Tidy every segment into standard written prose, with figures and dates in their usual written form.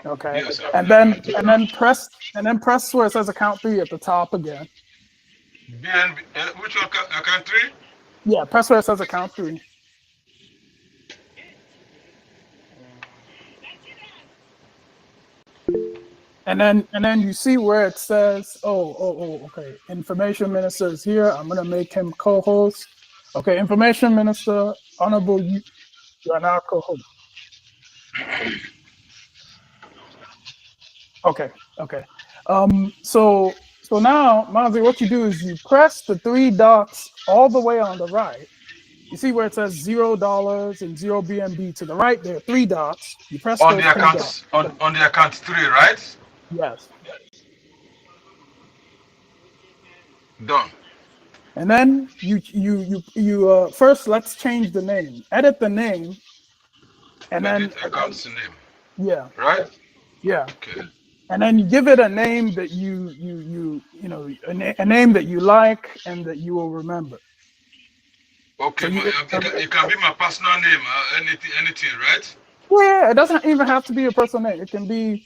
Okay, Yes, and I then have to and count. then press and then press where it says account 3 at the top again. BNB, which one? Account three? Yeah, press where it says account 3. And then you see where it says, okay, information minister is here. I'm gonna make him co-host. Okay, information minister, honorable, you are now co-host. Okay, okay. So now, Mazi, what you do is you press the three dots all the way on the right. You see where it says $0 and zero BNB to the right. There are three dots. You press On those the three dots. account on the account three, right? Yes. Done. And then you first let's change the name. Edit the name, and then Edit account's name, yeah, right? yeah, Okay. and then you give it a name that a name that you like and that you will remember. So Okay, you it can be my personal name, anything, right? yeah, it doesn't even have to be a personal name. It can be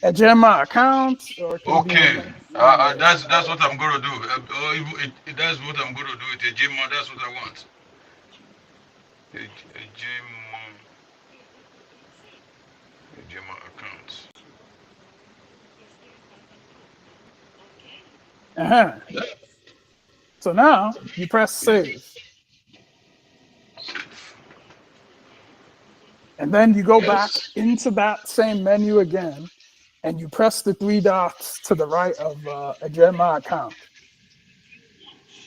a Gemma account, or it can Okay, be you know that's what I'm gonna do. That's what I'm gonna do with a Gmail. That's what I want. A Gmail account. uh-huh. So now you press Yeah. save, and then you go back Yes. into that same menu again, and you press the three dots to the right of a Gemma account.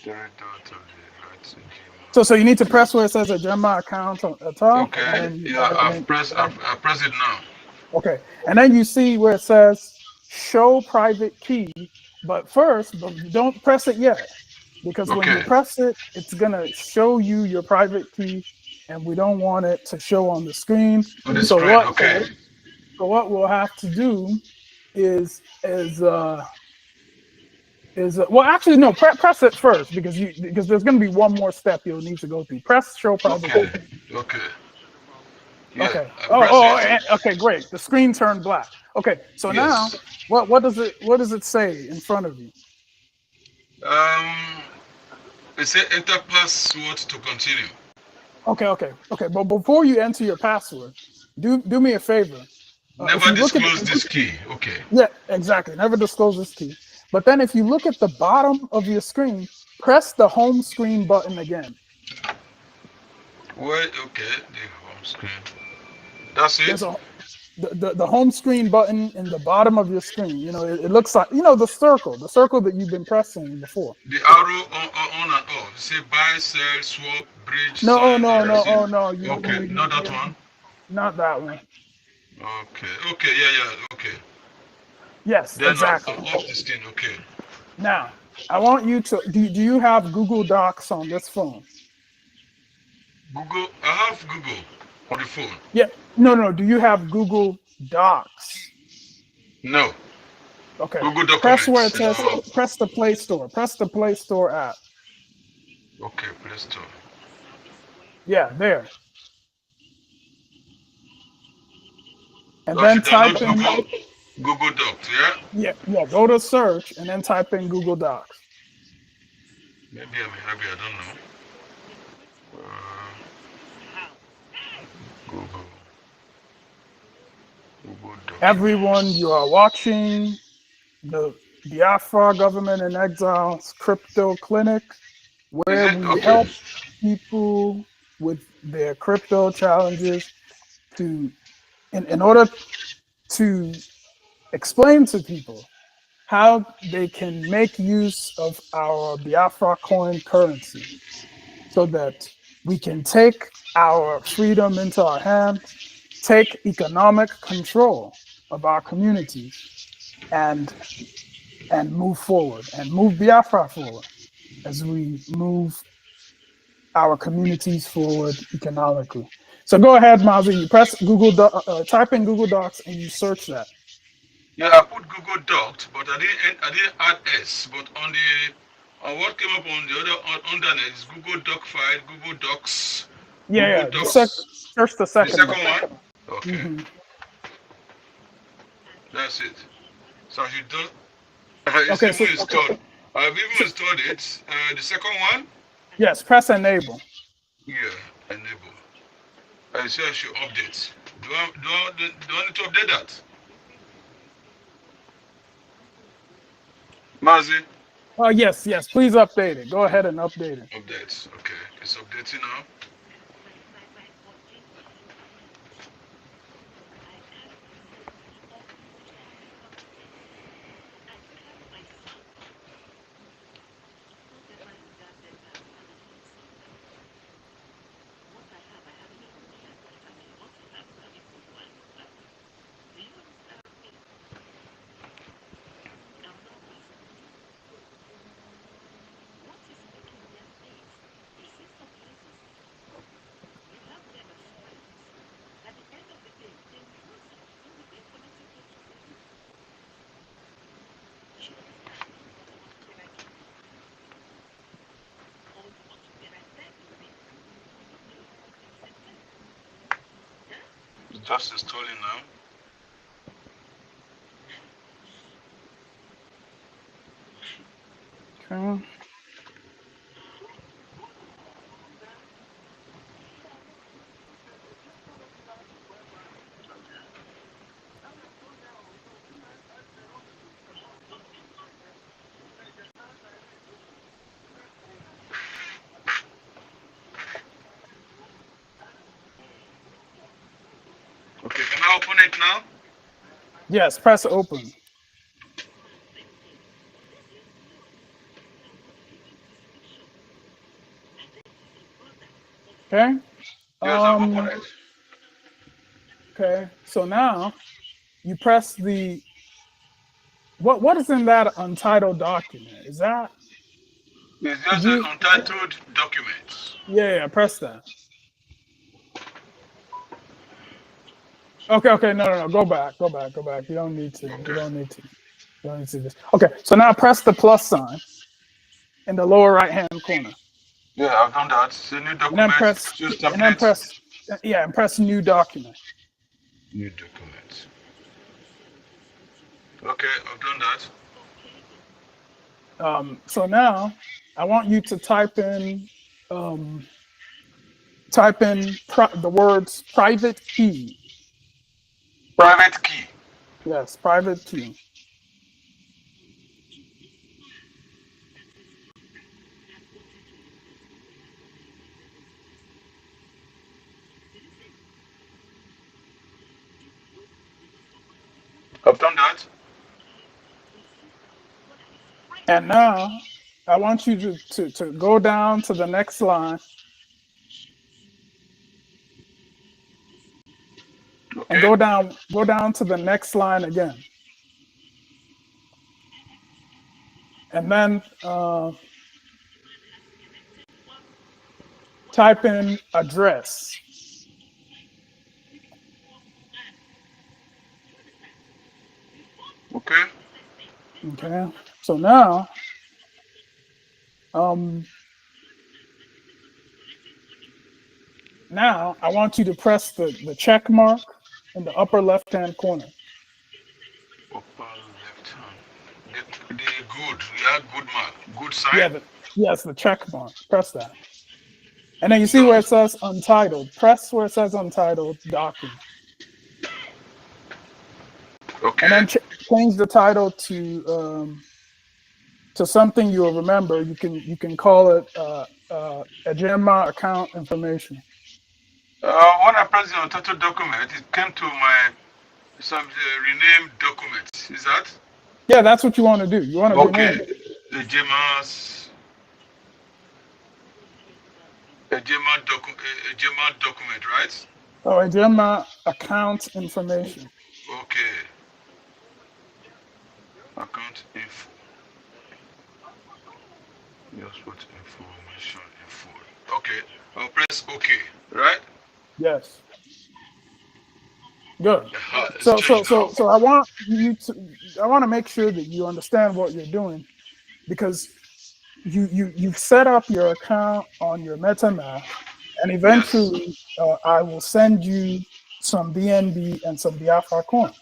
Third dot of the right Gmail. So you need to press where it says a Gemma account on the top, and Okay. then Yeah, and then I press it now. okay, and then you see where it says show private key. But don't press it yet, because when you Okay. press it, it's gonna show you your private key, and we don't want it to show on the screen. On the So screen. what Okay. so what we'll have to do is well, actually no, press it first, because there's gonna be one more step you'll need to go through. Press show private key. Okay. Okay. Yeah, Okay. I press it. Okay, great. The screen turned black. Okay, so now Yes. what does it say in front of you? Um, it said enter password to continue. Okay. But before you enter your password, do me a favor. If Never you look at disclose this key. Okay. yeah, exactly. Never disclose this key. But then if you look at the bottom of your screen, press the home screen button again. Wait. Okay. The home screen. That's There's it. the home screen button in the bottom of your screen. It looks like the circle that you've been pressing before. The arrow on and off. Say buy, sell, swap, bridge, No, sign, no, no, receive. oh no, Okay. Not that one. not that one. Okay. Okay. Yeah. Yeah. Okay. Yes, Then exactly. off the screen. Okay. Now, I want you to do you have Google Docs on this phone? Google. I have Google on the phone. Yeah. No, no. Do you have Google Docs? No. Okay. Google Press where it Documents. says No. press the Play Store. Press the Play Store app. Okay. Play Store. Yeah, there. And I then should type download in Google Docs. Yeah. yeah, go to search and then type in Google Docs. Maybe I'm happy. I don't know. Google. Google Everyone, Documents. you are watching the Biafra Government in Exile's Crypto Clinic, Is where it we okay? help people with their crypto challenges to in order to explain to people how they can make use of our Biafra coin currency so that we can take our freedom into our hands, take economic control of our communities, and move forward and move Biafra forward as we move our communities forward economically. So go ahead, Mazi. You press type in Google Docs and you search that. Yeah, I put Google Docs, but I didn't add S. But on what came up on the other undernet is Google Doc file, Google Docs, Yeah, Google yeah. Docs. Search the The second one. second one. Okay. hmm That's it. So you don't. It's Okay, even installed. I've even so installed it. The second one, yes, press enable. yeah, enable. I say I should update. Do I need to update that? Mazi, Oh yes, yes. Please update it. Go ahead and update it. update. Okay, it's updating now. It's just installing now. Okay. Okay, can I open it now? Yes, press open. Okay. Yes, I've opened Um. it. Okay. So now you press the what is in that untitled document? Is that It's did just an you? untitled document. Yeah, yeah. Press that. Okay, okay. No, no, no. Go back. Go back. Go back. You don't need to. You Okay. don't need to. You don't need to do this. Okay. So now press the plus sign in the lower right hand corner, Yeah, I've done that. It's a new and then document. press Choose and then template. press yeah, and press new document. New document. Okay, I've done that. So now I want you to um, type in the words private key. Private key. Yes, private key. I've done that. And now I want you to go down to the next line and Okay. go down to the next line again. And then type in address. Okay. Okay. So now um, now I want you to press the check mark in the upper left hand corner. Upper left hand. The good. We have good mark. Good sign. Yeah, yes, the check mark. Press that. And then you see where Done. it says untitled. Press where it says untitled document. And Okay. then change the title to something you'll remember. You can call it Agema account information. When I press the untitled document, it came to my some renamed document. Is that? Yeah, that's what you want to do. You want to Okay. rename it. The GMA's a GMA document, right? Oh, Agema account information. Okay. Account info. Just put information info. Okay. I'll press OK. Right? Yes. Good. It's changed now. So I want to make sure that you understand what you're doing because you've set up your account on your MetaMask, and Yes. eventually I will send you some BNB and some Biafra coin.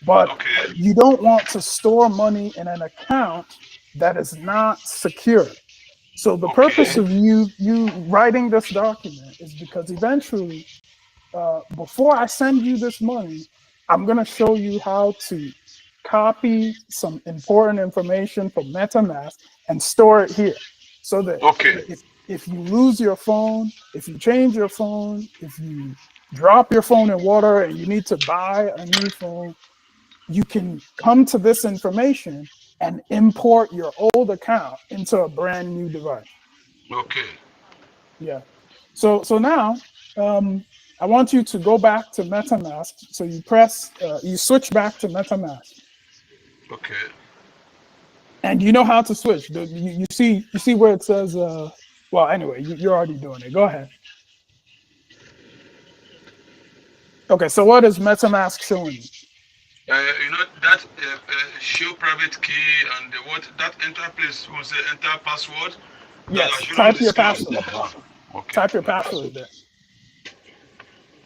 but Okay. you don't want to store money in an account that is not secure. So the purpose Okay. of you writing this document is because eventually, before I send you this money, I'm gonna show you how to copy some important information from MetaMask and store it here, so that Okay. if you lose your phone, if you change your phone, if you drop your phone in water and you need to buy a new phone, you can come to this information and import your old account into a brand new device. Okay. Yeah. So now, I want you to go back to MetaMask. So you switch back to MetaMask, Okay. and you know how to switch. You see where it says, well, anyway, you're already doing it. Go ahead. Okay. So what is MetaMask showing you? That show private key and the what that enter place was the enter password that I Yes. should on Type the your screen. password. Okay. Type your My password password. there.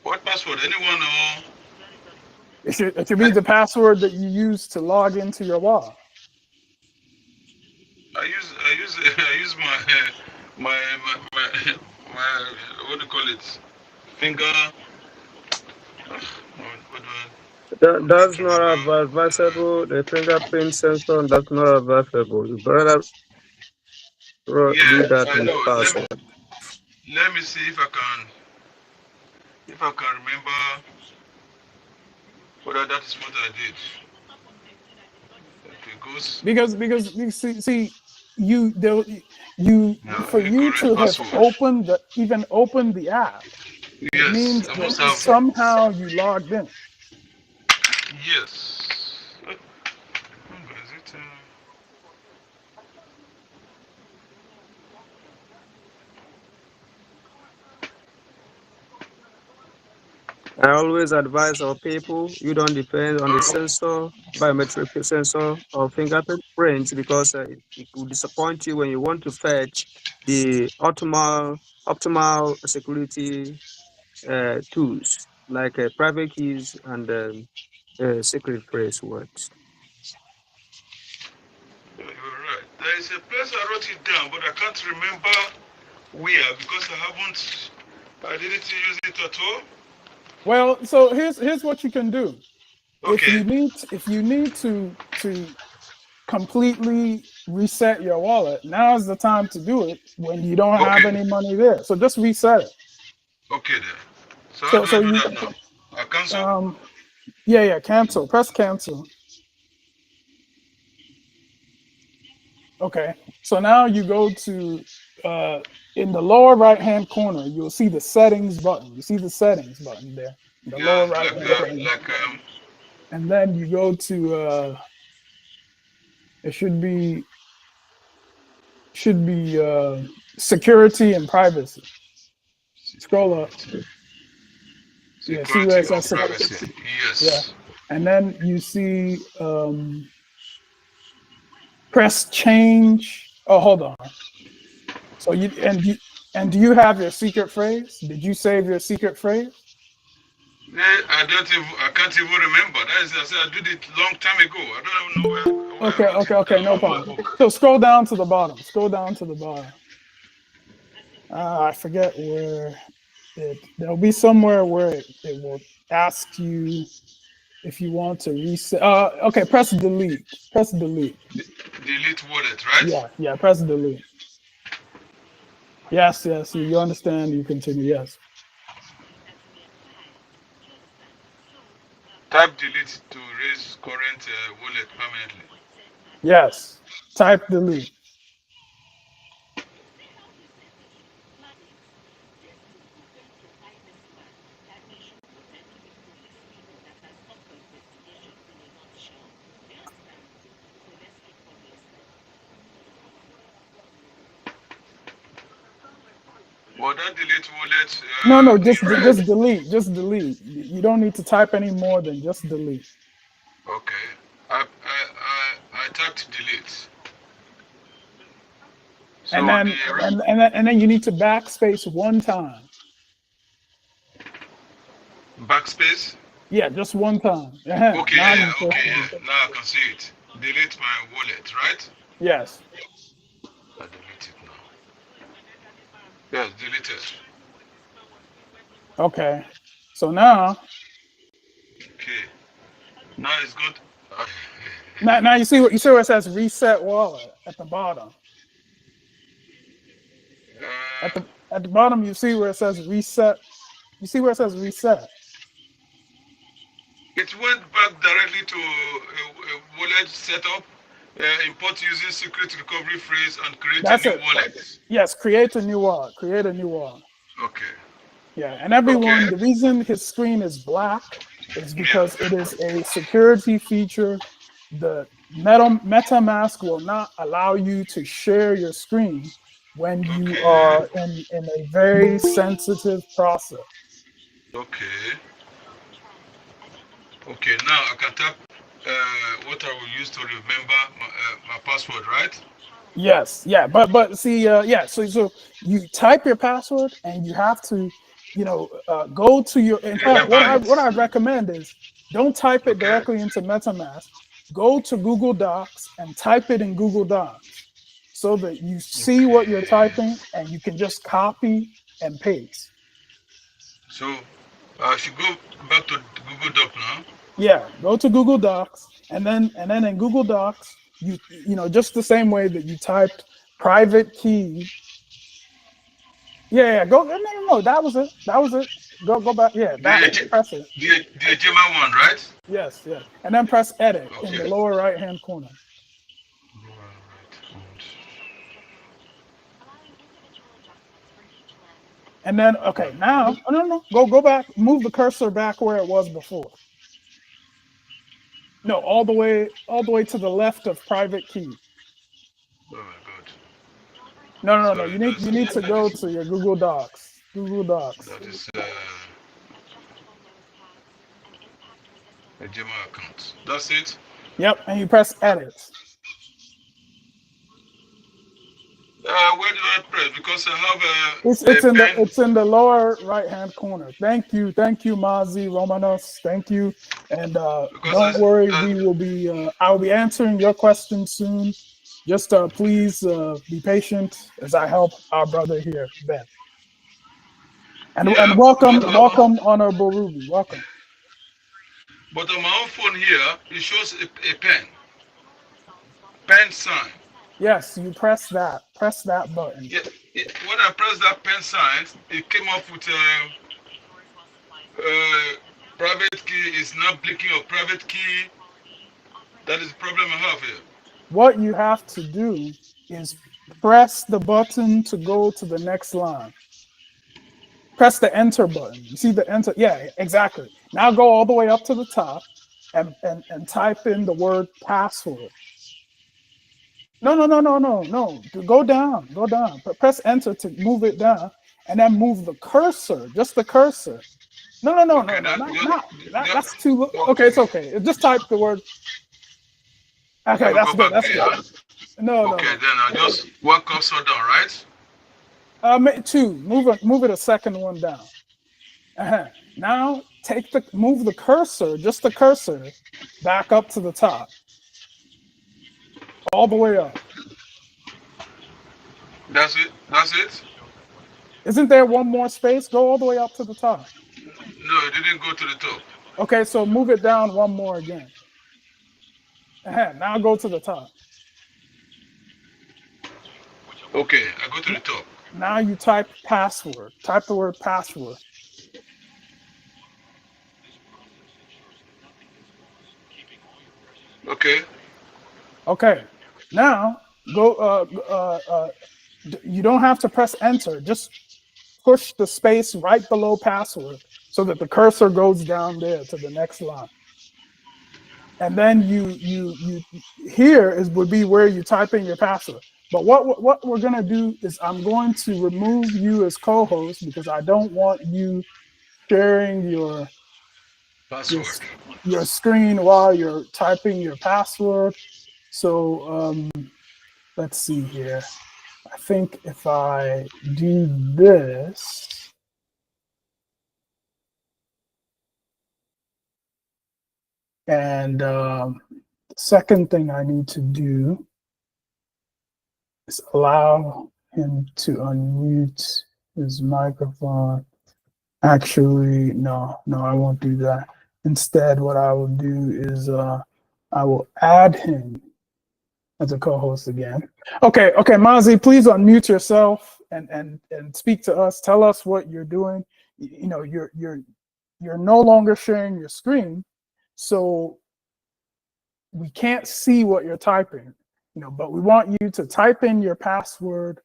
What password? Anyone or It should be the password that you use to log into your wallet. I use my what do you call it? Finger. What do I? I'm trying That's to not remember. advisable. The fingerprint sensor, that's not advisable. You better do Yeah, that I in the know. password. Let me see if I can remember whether that is what I did. Okay, goes. Because you see you there you No, for you incorrect to have password. opened the app, it Yes, means I that must have. somehow you logged in. Yes. Is it? I always advise our people, you don't depend on the sensor, biometric sensor or fingerprint because it will disappoint you when you want to fetch the optimal security tools like private keys and secret phrase words. You're right. There is a place I wrote it down, but I can't remember where because I didn't use it at all. Well, so here's what you can do. Okay. If you need to completely reset your wallet, now is the time to do it when you don't have Okay. any money there. So just reset it. Okay then. So how So do I so do you that now? I cancel? um yeah, cancel. Press cancel. Okay. So now you go to uh, in the lower right hand corner, you'll see the settings button. You see the settings button there in the lower Yeah, right like hand corner. And then you go to it should be security and privacy. Scroll up. Yeah, see where security it or says privacy. yeah. Yes. And then you see press change. Oh, hold on. So and do you have your secret phrase? Did you save your secret phrase? Yeah, I can't even remember. That is, I said I did it long time ago. I don't even know where I wrote it Okay, down no on my problem. book. So scroll down to the bottom. Scroll down to the bottom. I forget where there'll be somewhere where it will ask you if you want to reset. Okay, press delete. Press delete. Delete wallet, right? Yeah, press delete. Yes, you understand. You continue. Yes, Type delete to erase current wallet permanently. yes. Type delete. But that delete wallet, No, just delete. Just delete. You don't need to type any more than just delete. okay. I typed delete. So And on then the and then you need to backspace one time. backspace. Yeah, just one time. Okay, Now yeah, you press okay, delete. yeah. Now I can see it. Delete my wallet, right? Yes. I delete it now. Yes, deleted. Okay. So now, Okay. Now it's got. Uh, now you see where it says reset wallet at the bottom. At uh, the at the bottom, you see where it says reset. You see where it says reset. it went back directly to a wallet setup. Import using secret recovery phrase and create a That's new it. wallet. Yes, create a new wallet. Create a new wallet. Okay. Yeah, and everyone, Okay. the reason his screen is black is because it Yeah. is a security feature. The MetaMask will not allow you to share your screen when you Okay. are in a very sensitive process. Okay. Okay. Now I can tap what I will use to remember my password, right? Yes, yeah, but see, yeah. So you type your password, and you have to, go to your. In fact, Remember what I it. recommend is don't type it Okay. directly into MetaMask. Go to Google Docs and type it in Google Docs, so that you see what you're Okay. typing, and you can just copy and paste. So I should go back to Google Doc now. Yeah, go to Google Docs, and then in Google Docs, just the same way that you typed private key. Yeah, go. No, no, no. That was it. That was it. Go back. Yeah, The back. Press it. the German one, right? Yes, yes. And then press edit in Okay. the lower right hand corner. And then okay, now oh, no, no, go back. Move the cursor back where it was before. No, all the way to the left of private key. Oh my God. No, no, no. Sorry, You need to go to your Google Docs. Google Docs. that is a German account. That's it. Yep, and you press edit. Where do I press? Because I have It's a it's in the pen. it's in the lower right hand corner. Thank you, Mazi Romanos. Thank you, and Because don't worry, we will be. I'll be answering your questions soon. Just please be patient as I help our brother here, Ben. And yeah, welcome, Honorable Ruby. Welcome. but on my own phone here, it shows a pen sign. Yes, you press that. Press that button. Yeah, when I pressed that pen sign, it came up with private key is not blinking or private key. That is the problem I have here. What you have to do is press the button to go to the next line. Press the enter button. You see the enter? Yeah, exactly. Now go all the way up to the top and type in the word password. No, no, no, no, no, no. Go down, go down. Press enter to move it down, and then move the cursor, just the cursor. No, no, no, no, Okay, no, not that. that, That's too. Okay, it's okay. okay. Just type the word. I Okay, will that's go good. back That's good. there. No, no, Okay, no. then I just one cursor down, right? Two. Move it a second one down. Now move the cursor, just the cursor, back up to the top, all the way up. That's it. That's it. Isn't there one more space? Go all the way up to the top. No, it didn't go to the top. Okay, so move it down one more again. Now go to the top. Okay, I go to the top. Now you type password. Type the word password. Okay. Okay. Now go. You don't have to press enter. Just push the space right below password so that the cursor goes down there to the next line. And then you here would be where you type in your password. But what we're gonna do is I'm going to remove you as co-host because I don't want you sharing your Password. your screen while you're typing your password. So let's see here. I think if I do this, And the second thing I need to do is allow him to unmute his microphone. Actually, no, I won't do that. Instead, what I will do is I will add him as a co-host again. Okay, Mazi, please unmute yourself and speak to us. Tell us what you're doing. You know, you're no longer sharing your screen, so we can't see what you're typing. You know, but we want you to type in your password,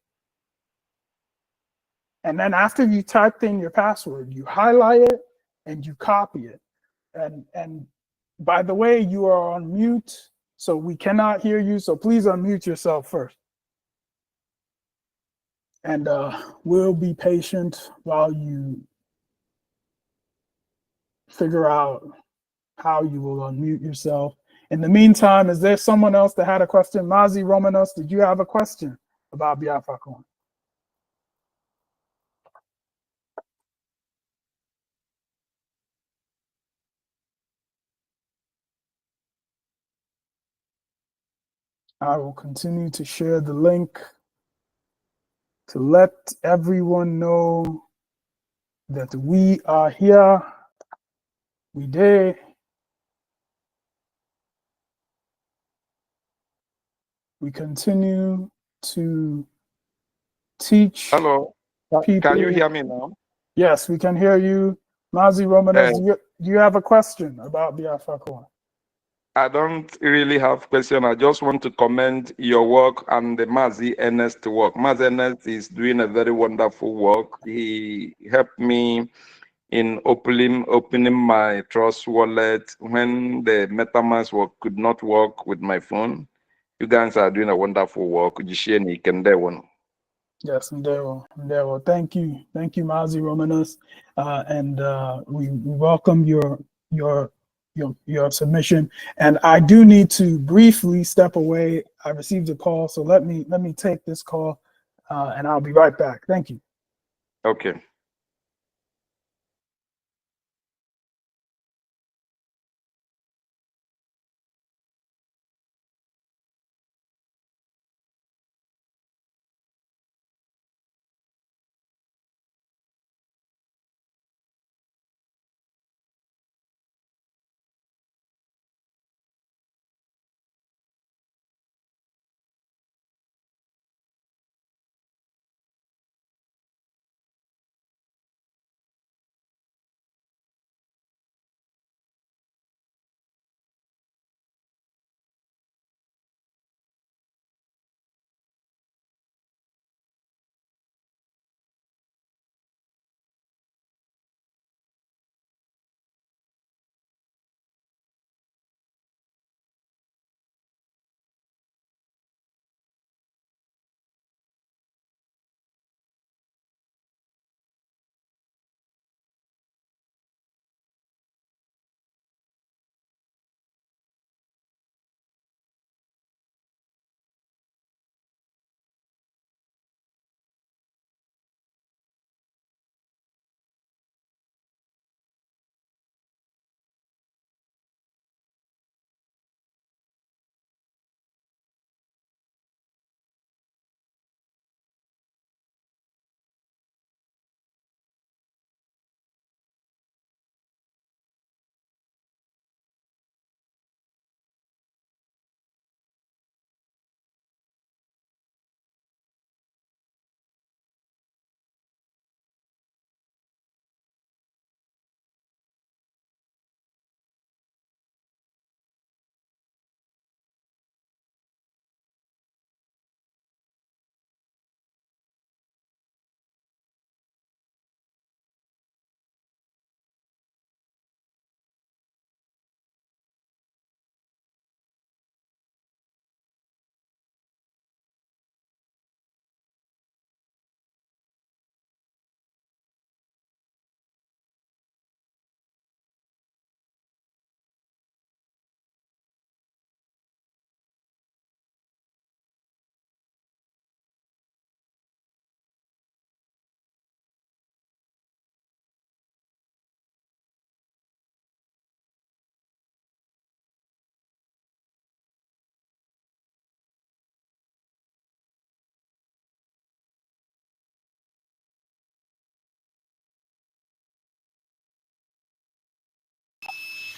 and then after you typed in your password, you highlight it and you copy it. And by the way, you are on mute, so we cannot hear you. So please unmute yourself first. And we'll be patient while you figure out how you will unmute yourself. In the meantime, is there someone else that had a question? Mazi Romanos, did you have a question about Biafra Coin? I will continue to share the link to let everyone know that we are here. We did. We continue to teach Hello, can you people. hear me now? Yes, we can hear you. Mazi Romanos, do you have a question about Biafra Coin? I don't really have question. I just want to commend your work and the Mazi Ernest work. Mazi Ernest is doing a very wonderful work. He helped me in opening my Trust wallet when the MetaMask work could not work with my phone. You guys are doing a wonderful work. Jisheni Kendewan. Yes, Ndero. Thank you, Mazi Romanos, and we welcome your submission. And I do need to briefly step away. I received a call, so let me take this call, and I'll be right back. Thank you. Okay.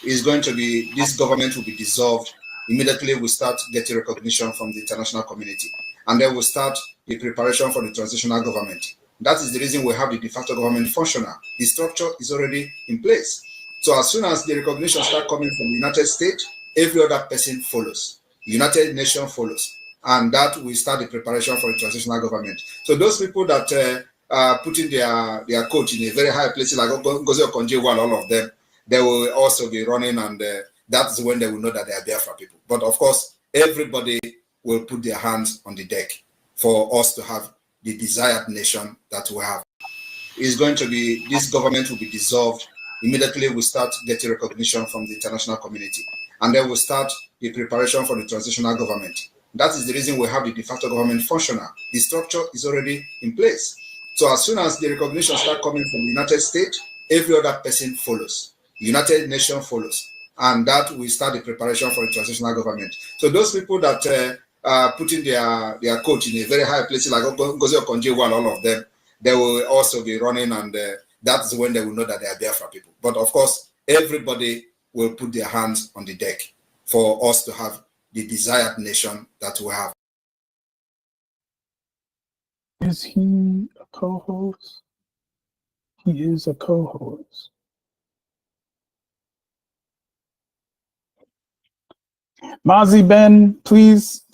is going to be, this government will be dissolved. Immediately we start getting recognition from the international community. And then we'll start the preparation for the transitional government. That is the reason we have the de facto government functional. The structure is already in place. So as soon as the recognition start coming from the United States, every other person follows. United Nations follows. And that will start the preparation for the transitional government. So those people that putting their coach in a very high place, like Ngozi Okonjo-Iweala, all of them, they will also be running, and that's when they will know that they are Biafra people. But of course, everybody will put their hands on the deck for us to have the desired nation that we have. Is going to be, this government will be dissolved. Immediately we start getting recognition from the international community. And then we'll start the preparation for the transitional government. That is the reason we have the de facto government functional. The structure is already in place. So as soon as the recognition start coming from the United States, every other person follows. United Nations follows. And that will start the preparation for the transitional government. So those people that putting their coach in a very high place, like Ngozi Okonjo-Iweala, all of them, they will also be running, and that's when they will know that they are Biafra people. But of course, everybody will put their hands on the deck for us to have the desired nation that we have. Is he a co-host? He is a co-host. Mazi Ben, please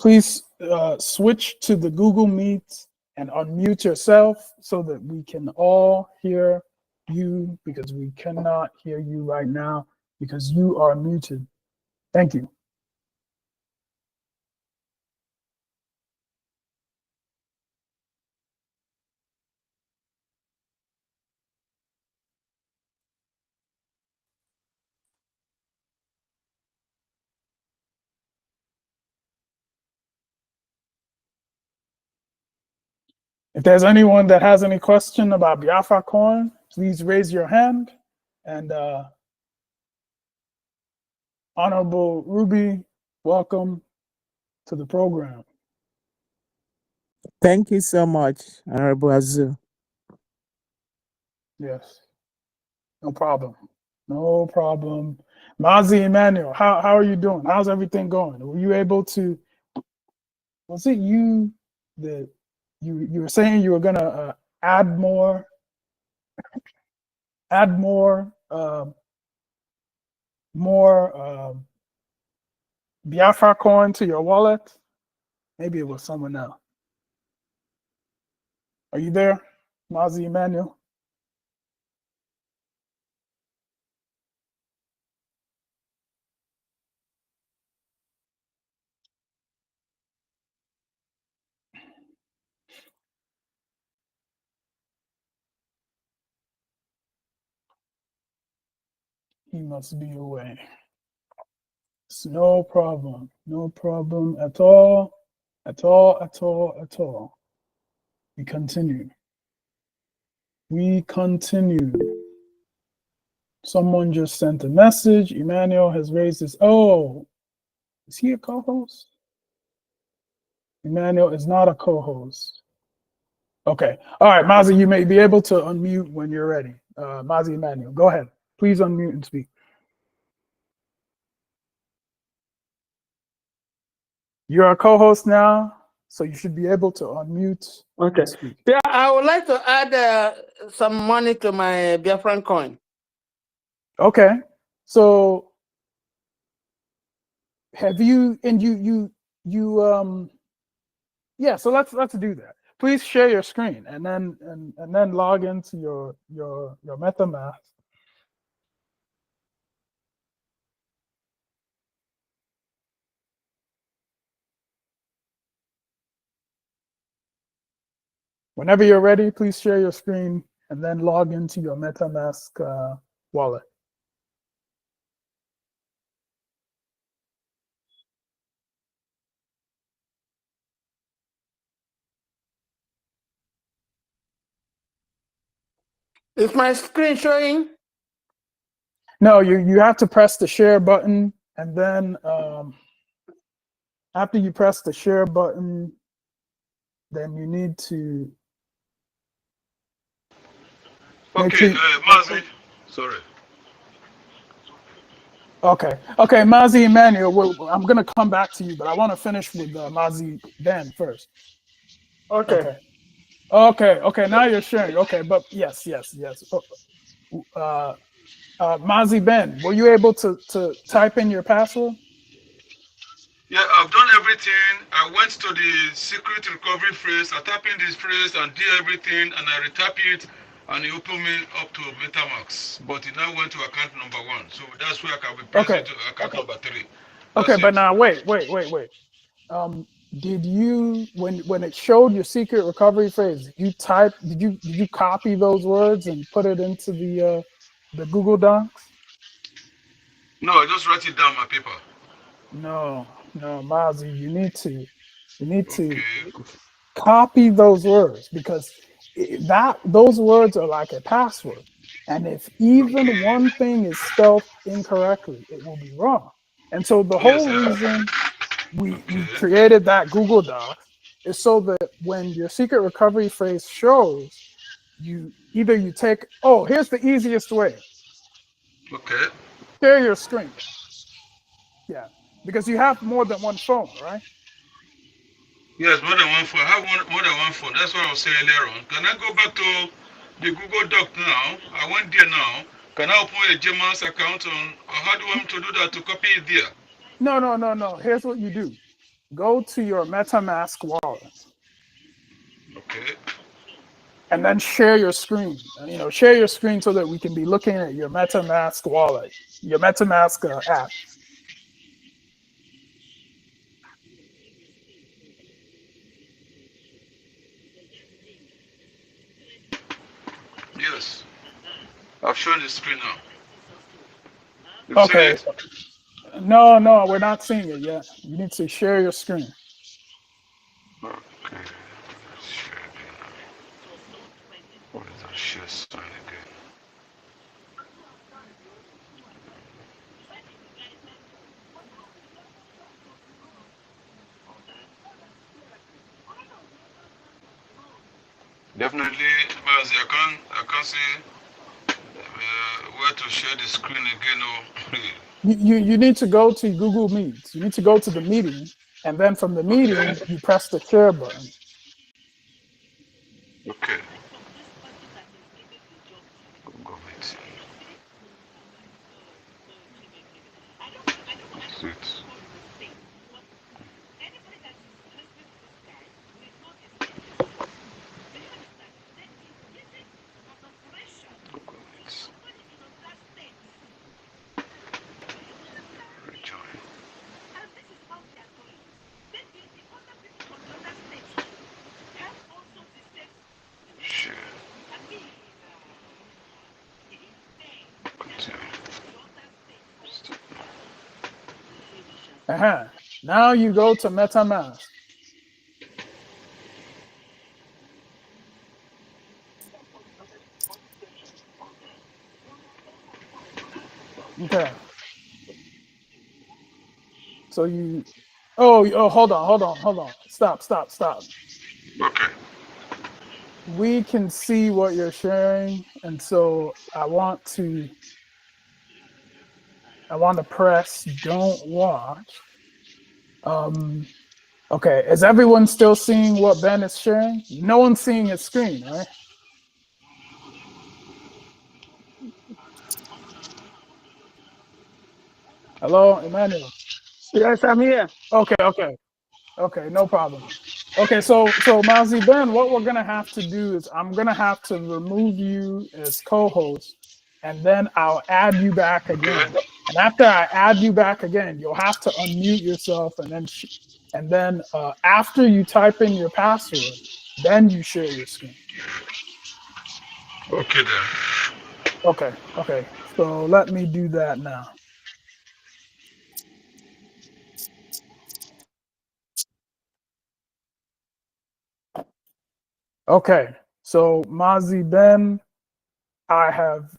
switch to the Google Meet and unmute yourself so that we can all hear you, because we cannot hear you right now because you are muted. Thank you. If there's anyone that has any question about Biafra coin, please raise your hand. And Honorable Ruby, welcome to the program. Thank you so much, Honorable Azu. Yes, no problem. No problem. Mazi Emmanuel, how are you doing? How's everything going? Were you able to, was it you that you were saying you were gonna add more Biafra coin to your wallet? Maybe it was someone else. Are you there, Mazi Emmanuel? He must be away. It's no problem. No problem at all. At all, at all, at all. We continue. We continue. Someone just sent a message. Emmanuel has raised his, oh, is he a co-host? Emmanuel is not a co-host. Okay. All right, Mazi, you may be able to unmute when you're ready. Mazi Emmanuel, go ahead. Please unmute and speak. You're a co-host now, so you should be able to unmute Okay. and speak. Yeah, I would like to add some money to my Biafran coin. Okay. So have you, and yeah, so let's do that. Please share your screen and then log into your MetaMask. Whenever you're ready, please share your screen and then log into your MetaMask wallet. Is my screen showing? No, you have to press the share button, and then after you press the share button, then you need to Okay, Mazi, sorry. Okay, okay, Mazi Emmanuel, I'm gonna come back to you, but I want to finish with Mazi Ben first. Okay. Okay, okay. Now you're sharing. Okay, but yes. Mazi Ben, were you able to type in your password? Yeah, I've done everything. I went to the secret recovery phrase. I tap in this phrase and did everything, and I retap it, and it opened me up to MetaMask. But it now went to account number 1, so that's where I can be pressing Okay, to account number 3. okay, That's but it. now wait. Did you when it showed your secret recovery phrase? Did you copy those words and put it into the Google Docs? No, I just write it down my paper. No, Mazi, you need to Okay. copy those words because those words are like a password, and if even Okay. one thing is spelled incorrectly, it will be wrong. And so the Yes, whole sir. reason we Okay. created that Google Docs is so that when your secret recovery phrase shows, you take, oh, here's the easiest way: Okay. share your screen. Yeah, because you have more than one phone, right? Yes, more than one phone. I have more than one phone. That's what I was saying earlier on. Can I go back to the Google Doc now? I went there now. Can I open a Gmail's account on, or how do I want to do that to copy it there? No. Here's what you do: go to your MetaMask wallet Okay. and then share your screen. Share your screen so that we can be looking at your MetaMask wallet, your MetaMask app. Yes. I've shown the screen now. You've seen Okay. it? No, we're not seeing it yet. You need to share your screen. Okay. Share again. What is that share sign again? Definitely, Mazi, I can't see where to share the screen again. Oh, You need to go to Google Meets. You need to go to the meeting, and then from the okay. meeting, you press the share button. Okay. Google Meet. Sweet. Google Meet. Rejoin. Share. Continue. Stop. Now you go to MetaMask. Okay. So hold on. Stop. Okay. We can see what you're sharing, and so I want to press don't watch. Okay, is everyone still seeing what Ben is sharing? No one's seeing his screen, right? Hello, Emmanuel. Yes, I'm here. Okay, no problem. Okay, so Mazi Ben, what we're gonna have to do is I'm gonna have to remove you as co-host, and then I'll add you back Okay. again. And after I add you back again, you'll have to unmute yourself, and then after you type in your password, then you share your screen. Okay then. Okay. So let me do that now. Okay, so Mazi Ben, I have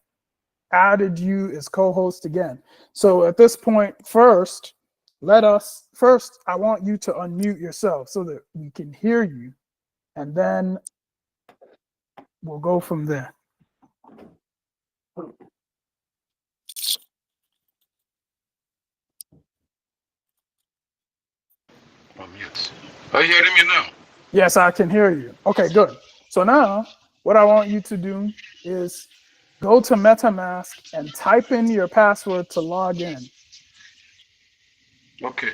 added you as co-host again. So at this point, first, I want you to unmute yourself so that we can hear you, and then we'll go from there. Yes. Are you hearing me now? Yes, I can hear you. Okay, good. So now what I want you to do is go to MetaMask and type in your password to log in. Okay.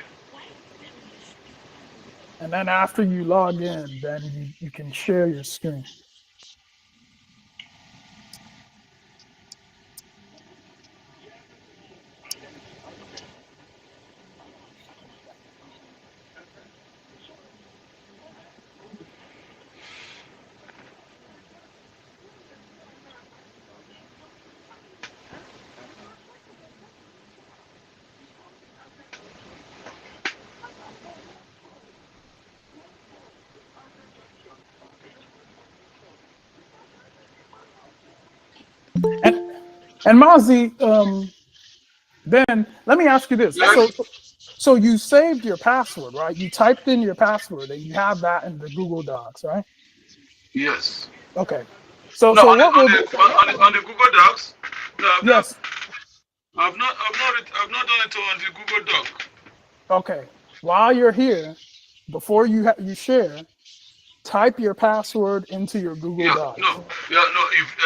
And then after you log in, then you can share your screen. And Mazi, then let me ask you this. Yes. So you saved your password, right? You typed in your password and you have that in the Google Docs, right? Yes. Okay. So No, so what will on the Google Docs. No, yes. I've not done it on the Google Doc. Okay. While you're here, before you share, type your password into your Google Yeah. No. Docs. Yeah. No. If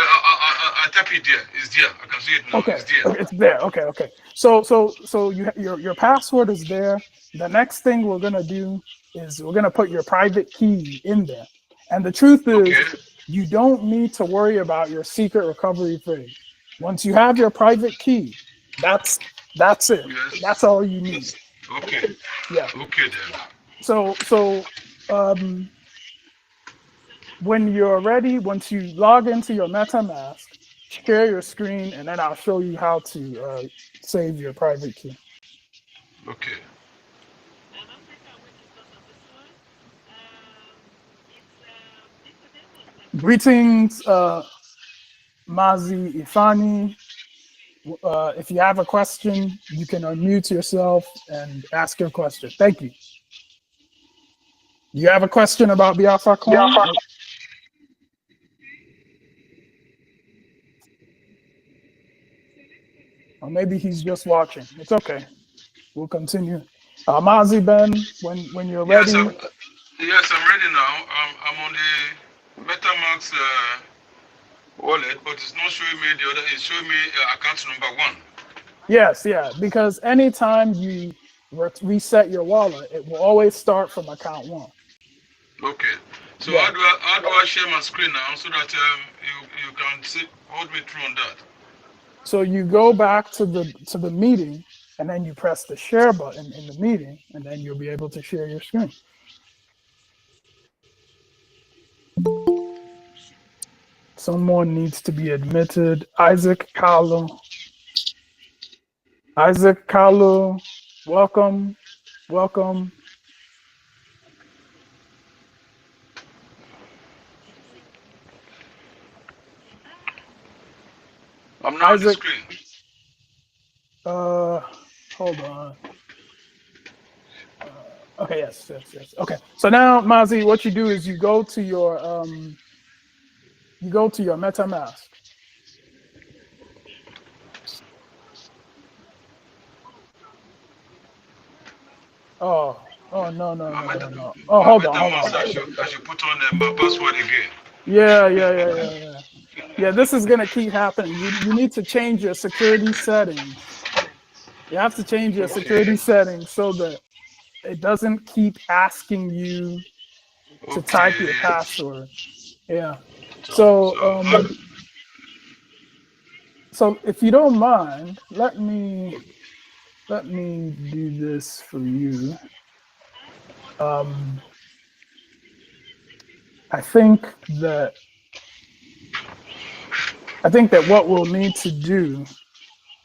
I tap it there, it's there. I can see it now. Okay, It's there. it's there. Okay. So your password is there. The next thing we're gonna do is we're gonna put your private key in there. And the truth Okay. is, you don't need to worry about your secret recovery phrase. Once you have your private key, that's it. That's Yes. all you need. Yes. Okay. Yeah. Okay then. So um, when you're ready, once you log into your MetaMask, share your screen, and then I'll show you how to save your private key. Okay. Greetings, Mazi Ifani. If you have a question, you can unmute yourself and ask your question. Thank you. Do you have a question about Biafra coin? Or maybe he's just watching. It's okay. We'll continue. Mazi Ben, when you're Yes. ready. I'm ready now. I'm on the MetaMask wallet, but it's not showing me the other. It's showing me account number 1. Yes, yeah, because anytime you reset your wallet, it will always start from account 1. Okay. So Yeah. how do I share my screen now so that you can hold me through on that? So you go back to the meeting, and then you press the share button in the meeting, and then you'll be able to share your screen. Someone needs to be admitted. Isaac Kalu. Isaac Kalu, welcome. Welcome. I'm now on the Isaac, screen. hold on. Okay, yes. Okay. So now, Mazi, what you do is you go to your MetaMask. Oh, no. Oh, My hold on. MetaMask, I should put on my password again. Yeah, this is gonna keep happening. You need to change your security settings. You have to change your security Okay. settings so that it doesn't keep asking you to type your Okay. password. Yeah. So, So so so if you don't mind, let me do this for you. I think that what we'll need to do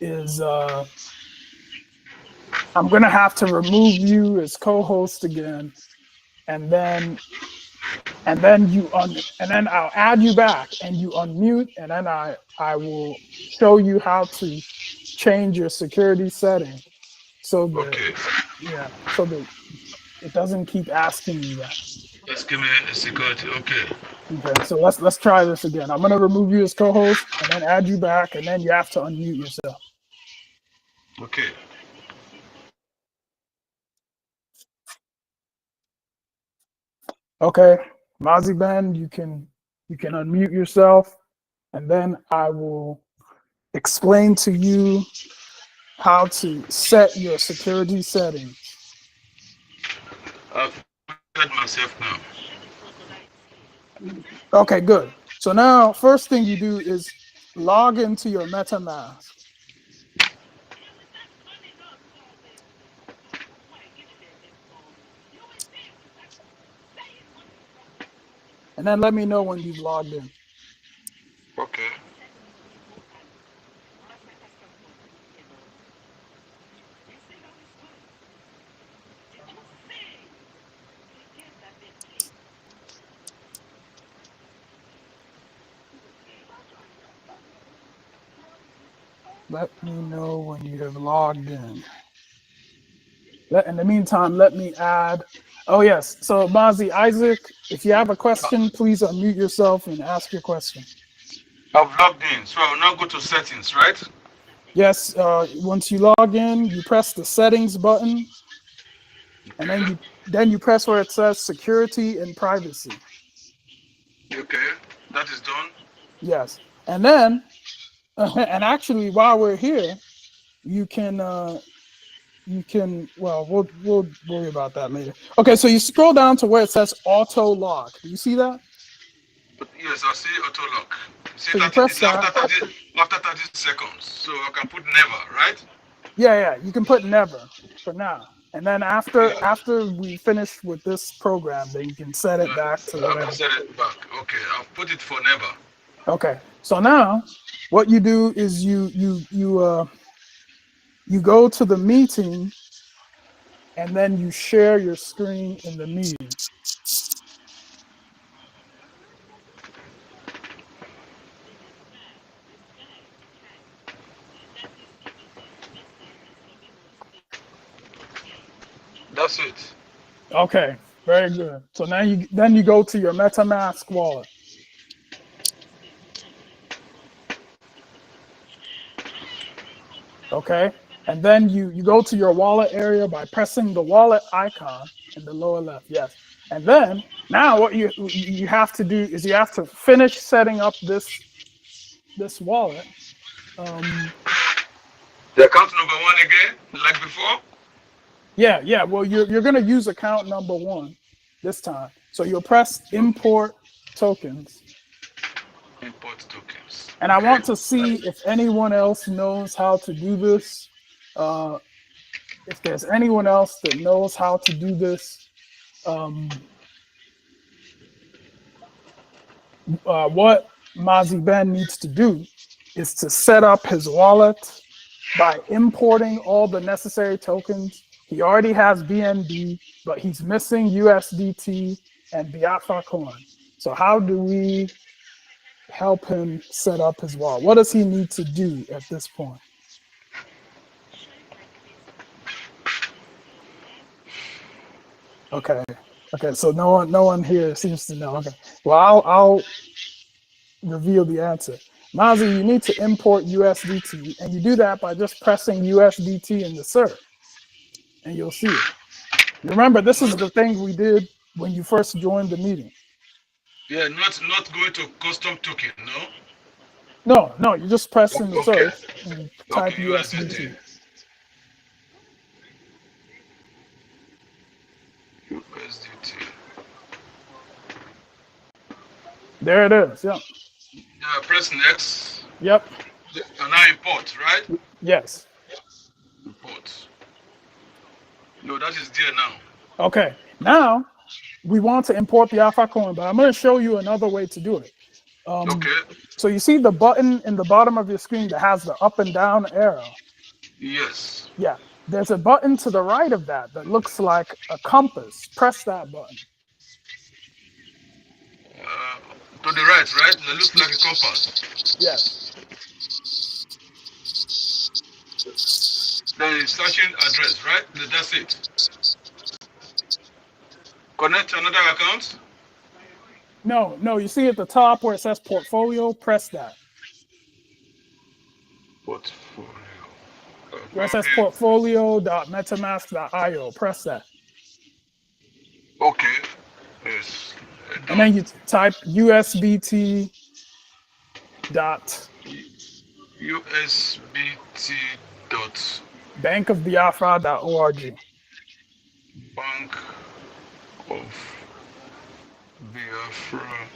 is I'm gonna have to remove you as co-host again, and then I'll add you back and you unmute, and then I will show you how to change your security setting so that okay. it doesn't keep asking you that. Just give me a security. Okay. Okay, so let's try this again. I'm gonna remove you as co-host and then add you back, and then you have to unmute yourself. Okay. Okay, Mazi Ben, you can unmute yourself, and then I will explain to you how to set your security settings. I've muted myself now. Okay, good. So now, first thing you do is log into your MetaMask. And then let me know when you've logged in. Okay. Let me know when you have logged in. In the meantime, let me add. Oh, yes. So, Mazi, Isaac, if you have a question, please unmute yourself and ask your question. I've logged in, so I will now go to settings, right? Yes, once you log in, you press the settings button, and then you press where it says security and privacy. Okay, that is done. Yes, and then, and actually, while we're here, you can well, we'll worry about that later. Okay, so you scroll down to where it says auto lock. Do you see that? But yes, I see auto lock. You see So you 30, press it's that. after 30 seconds. So I can put never, right? Yeah, you can put never for now, and then Yeah. after we finish with this program, then you can set it back to I can whatever. set it back. Okay, I'll put it for never. Okay, so now what you do is you go to the meeting, and then you share your screen in the meeting. That's it. Okay, very good. So now you go to your MetaMask wallet. Okay, and then you go to your wallet area by pressing the wallet icon in the lower left. Yes, and then now what you have to do is you have to finish setting up this wallet. The account number one again, like before. Yeah. Well, you're gonna use account number 1 this time. So you'll press import tokens, Import tokens. and I Okay. want to see if anyone else knows how to do this. If there's anyone else that knows how to do this, what Mazi Ben needs to do is to set up his wallet by importing all the necessary tokens. He already has BNB, but he's missing USDT and Biafra coin. So how do we help him set up his wallet? What does he need to do at this point? Okay. So no one here seems to know. Okay. Well, I'll reveal the answer. Mazi, you need to import USDT, and you do that by just pressing USDT in the search, and you'll see it. Remember, this is the thing we did when you first joined the meeting. Yeah, not going to custom token, no. No, you just press in the Okay. search and type Okay, USDT. USDT. There it is. Yep. Yeah, press next. Yep. And now import, right? Yes. Import. No, that is there now. Okay. Now we want to import the Alpha coin, but I'm going to show you another way to do it. Okay. So you see the button in the bottom of your screen that has the up and down arrow? Yes. Yeah. There's a button to the right of that looks like a compass. Press that button. To the right? It looks like a compass. Yes. Then it's searching address, right? That's it. Connect to another account. No, you see at the top where it says portfolio, press that. Portfolio. Where it says Probably. portfolio.metamask.io, press that. Okay. Yes. And then you type USBT dot USBT dot bankofbiafra.org. Bank of Biafra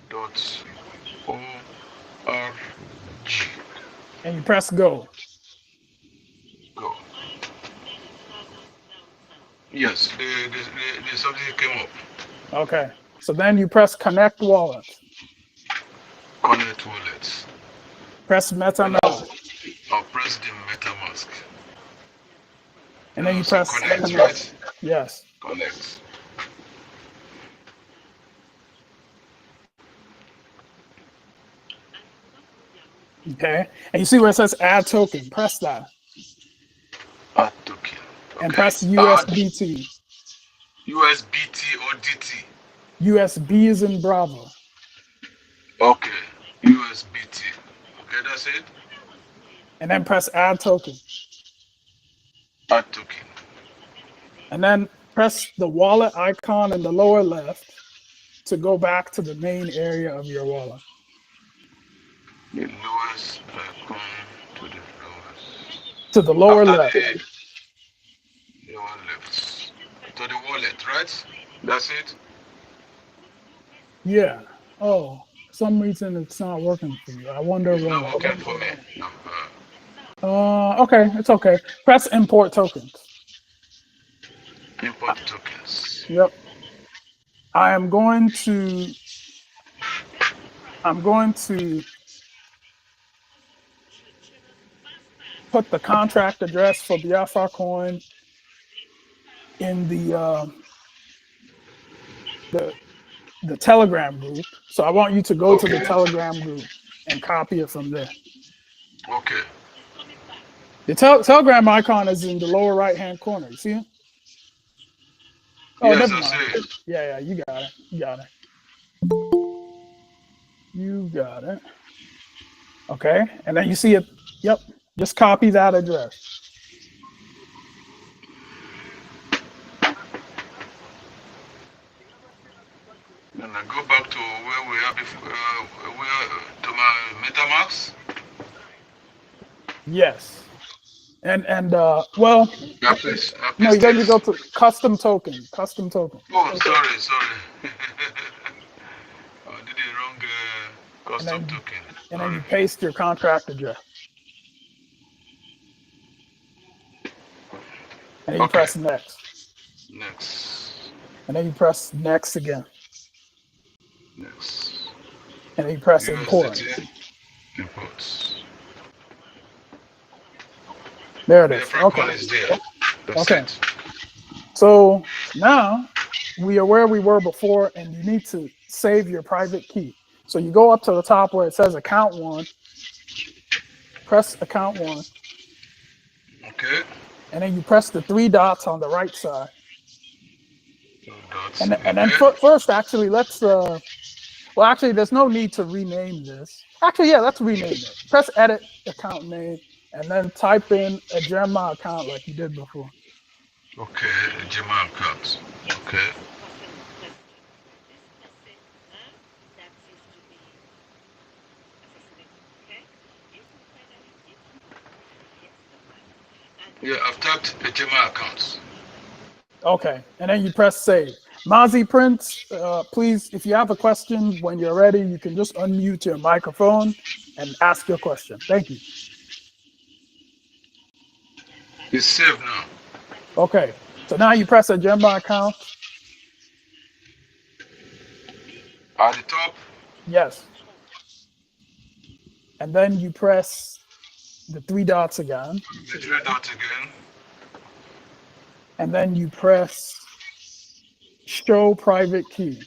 dot org. And you press go. Go. Yes, the subject came up. Okay. So then you press connect wallet. Connect wallet. Press Then MetaMask. I'll press the MetaMask. And then you I'll say press connect, connect. right? Yes. Connect. Okay. And you see where it says add token. Press that. Add token. And Okay. press Add USBT. USBT or DT. USB is in Bravo. Okay. USBT. Okay, that's it. And then press add token. Add token. And then press the wallet icon in the lower left to go back to the main area of your wallet. The lowest icon to the lowest. To the lower After left. the lower left. To the wallet, right? That's it. Yeah. Oh, for some reason it's not working for you. I wonder It's not why. working for me. Okay, it's okay. Press import tokens. Import tokens. Yep. I'm going to put the contract address for Biafra coin in the Telegram group. So I want you to go to the Telegram group and copy it from there. Okay. The Telegram icon is in the lower right-hand corner. You see it? Oh, Yes, never I mind. see it. Yeah, you got it. You got it. Okay, and then you see it. Yep, just copy that address. And I go back to where we are before, to my MetaMask. Yes, and well, no, you got to go to custom token. Oh, sorry. I did the wrong custom token. And then you paste your contract address. And then you press next. Next. And then you press next again. Next. And then you press import. Imports. There it is. Okay. Is there. Okay. So now we are where we were before, and you need to save your private key. So you go up to the top where it says account 1, press account 1. Okay. And then you press the 3 dots on the right side. Dots. And then first, actually, let's well, actually, there's no need to rename this. Actually, yeah, let's rename it. Press edit account name and then type in a Gemma account like you did before. Okay, Gemma account. Okay. Yeah, I've tapped a Gemma account. Okay, and then you press save. Mazi Prince, please, if you have a question when you're ready, you can just unmute your microphone and ask your question. Thank you. It's saved now. Okay, so now you press a Gemma account. At the top? Yes. And then you press the 3 dots again. The 3 dots again. And then you press show private key.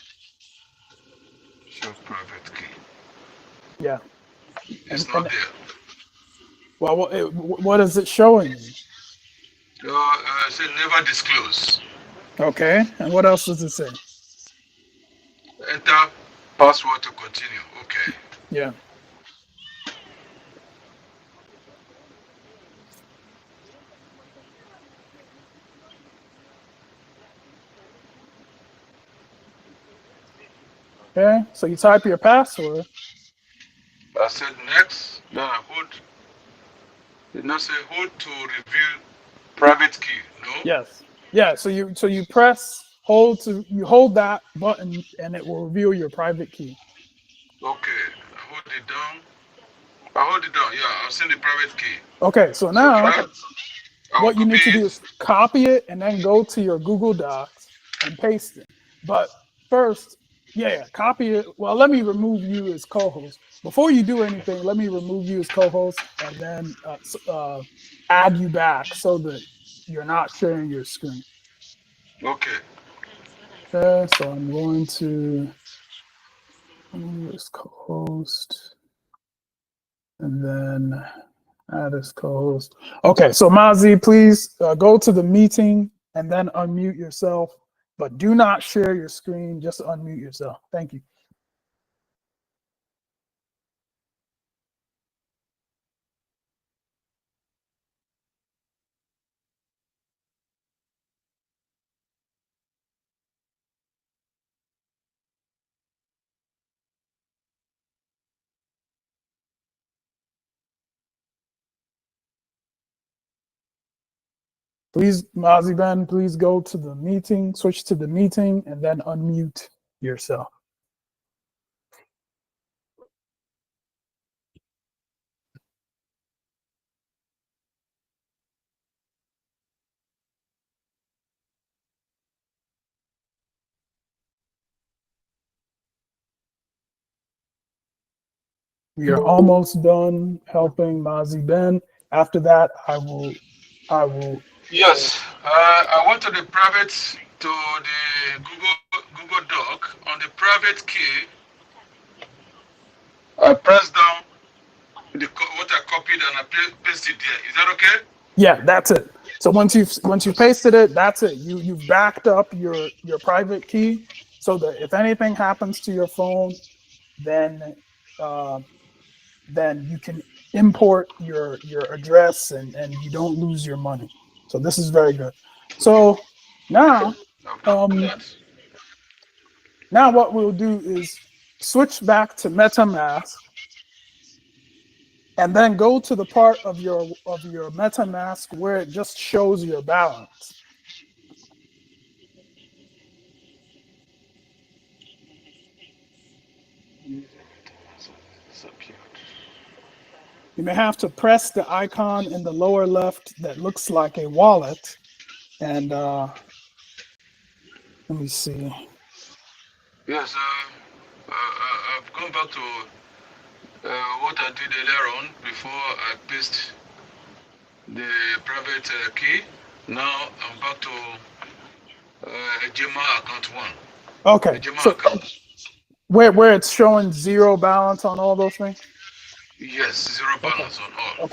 Show private key. Yeah. It's not there. Well, what is it showing you? It says never disclose. Okay, and what else does it say? Enter password to continue. Okay. Yeah. Okay, so you type your password. I said next. Then I hold. Did not say hold to reveal private key. No. Yes. Yeah. So you hold that button and it will reveal your private key. Okay. I hold it down. I hold it down. Yeah. I'll send the private key. Okay. So So now I will what you copy need to do it. is copy it and then go to your Google Docs and paste it. But first, yeah, copy it. Well, let me remove you as co-host. Before you do anything, let me remove you as co-host and then add you back so that you're not sharing your screen. Okay. Okay, so I'm going to remove as co-host and then add as co-host. Okay, so Mazi, please go to the meeting and then unmute yourself, but do not share your screen, just unmute yourself. Thank you. Please, Mazi Ben, please go to the meeting, switch to the meeting, and then unmute yourself. We are almost done helping Mazi Ben. After that, I will. Yes. I went to the private to the Google Doc. On the private key, I press down what I copied and I paste it there. Is that okay? Yeah, that's it. So once you've pasted it, that's it. You've backed up your private key so that if anything happens to your phone, then then you can import your address and you don't lose your money. So this is very good. So now I've done that. now what we'll do is switch back to MetaMask and then go to the part of your MetaMask where it just shows your balance. So cute. You may have to press the icon in the lower left that looks like a wallet. And let me see. Yes. I've gone back to what I did earlier on before I paste the private key. Now I'm back to a Gmail account one. A Okay, Gmail so account. where it's showing zero balance on all those things? Yes, zero Okay, balance on all.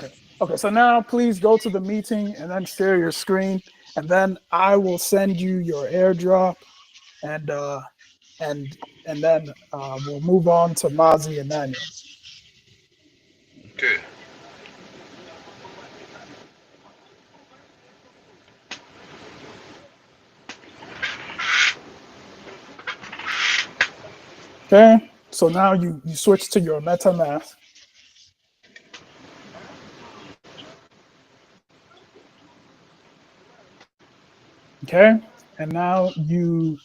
okay. So now please go to the meeting and then share your screen. And then I will send you your airdrop and and then we'll move on to Mazi and Daniel. Okay. Okay, so now you switch to your MetaMask. Okay, and now you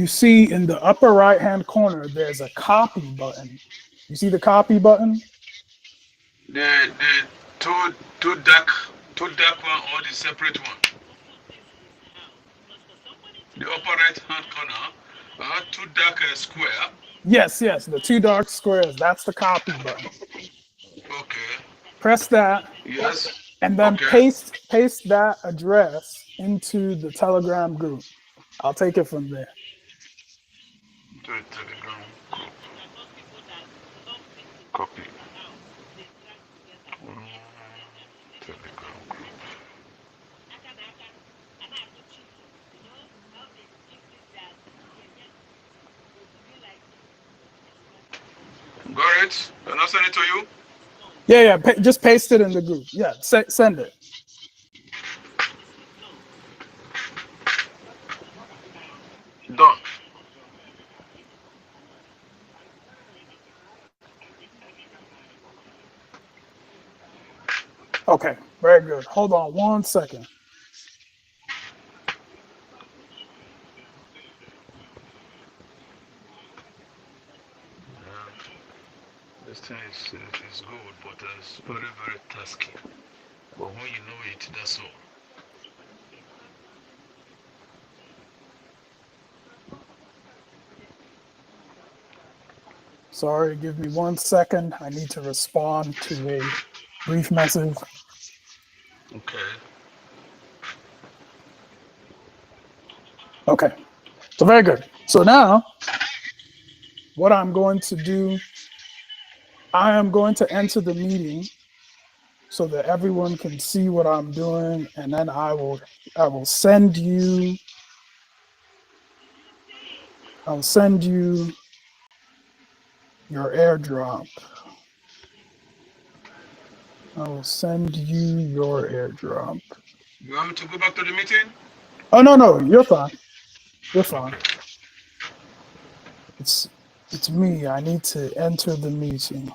see in the upper right hand corner there's a copy button. You see the copy button? The two dark one or the separate one. The upper right hand corner, two dark square. Yes, the two dark squares. That's the copy button. Okay. Press that Yes. and then Okay. paste that address into the Telegram group. I'll take it from there. To the Telegram group. Copy. Telegram group. Got it? Can I send it to you? Yeah. Just paste it in the group. Yeah, send it. Done. Okay, very good. Hold on 1 second. This thing is good, but it's very, very tasky. But when you know it, that's all. Sorry, give me 1 second. I need to respond to a brief message. Okay. Okay, so very good. So now, what I'm going to do, I am going to enter the meeting so that everyone can see what I'm doing, and then I will send you your airdrop. I will send you your airdrop. You want me to go back to the meeting? Oh no, you're fine. You're fine. It's me. I need to enter the meeting.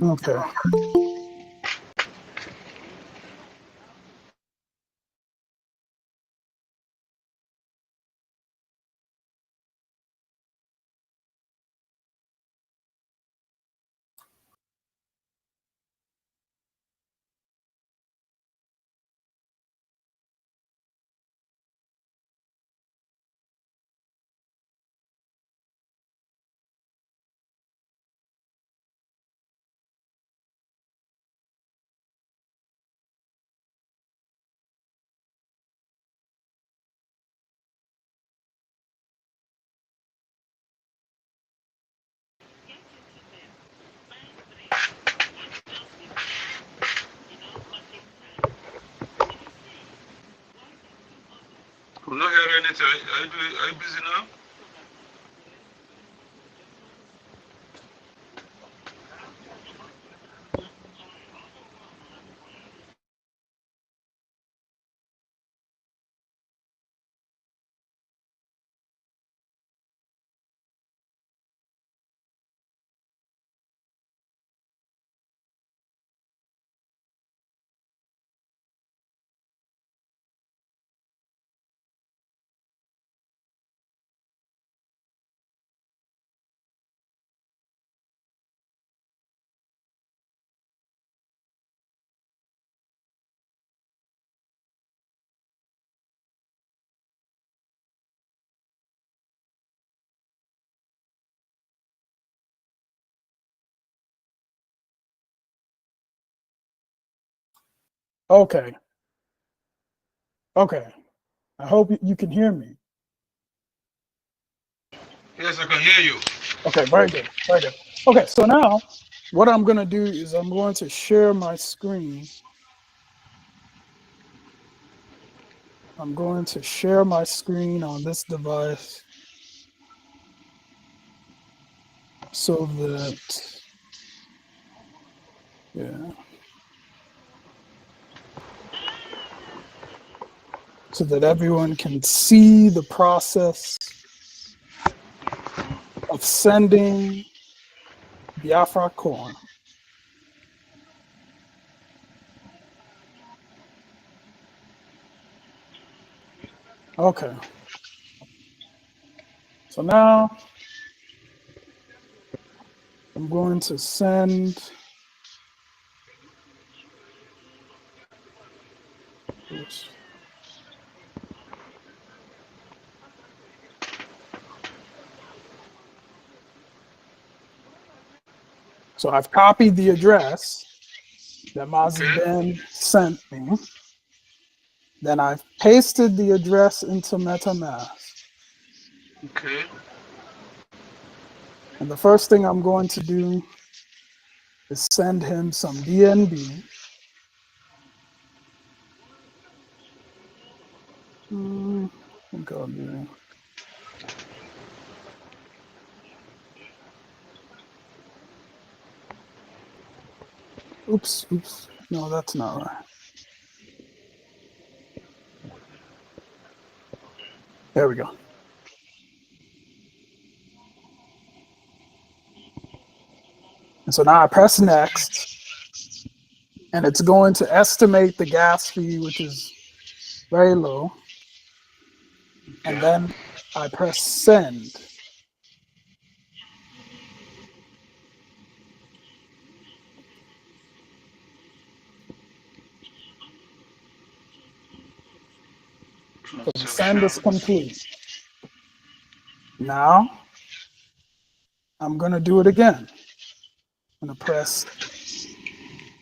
Okay. I'm not hearing anything. Are you busy now? Okay. Okay. I hope you can hear me. Yes, I can hear you. Okay, very good. Very good. Okay, so now what I'm going to do is I'm going to share my screen. I'm going to share my screen on this device so that, yeah, so that everyone can see the process of sending Biafra corn. Okay. So now I'm going to send this. So I've copied the address that Mazi Okay. Ben sent me. Then I've pasted the address into MetaMask. Okay. And the first thing I'm going to do is send him some BNB. I think I'll do. Oops. No, that's not right. There we go. And so now I press next, and it's going to estimate the gas fee, which is very low. And then I press send. So the send is complete. Now I'm going to do it again. I'm going to press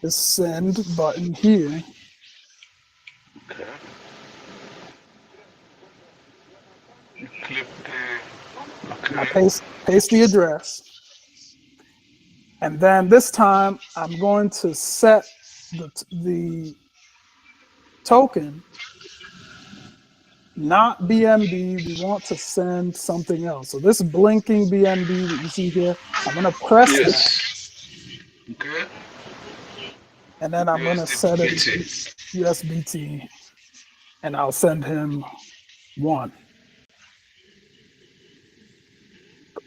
the send button here. Okay. You click the. Okay. I paste the address. And then this time I'm going to set the token, not BNB. We want to send something else. So this blinking BNB that you see here, I'm going to press that. Okay. And then I'm going to set it USBT, and I'll send him 1.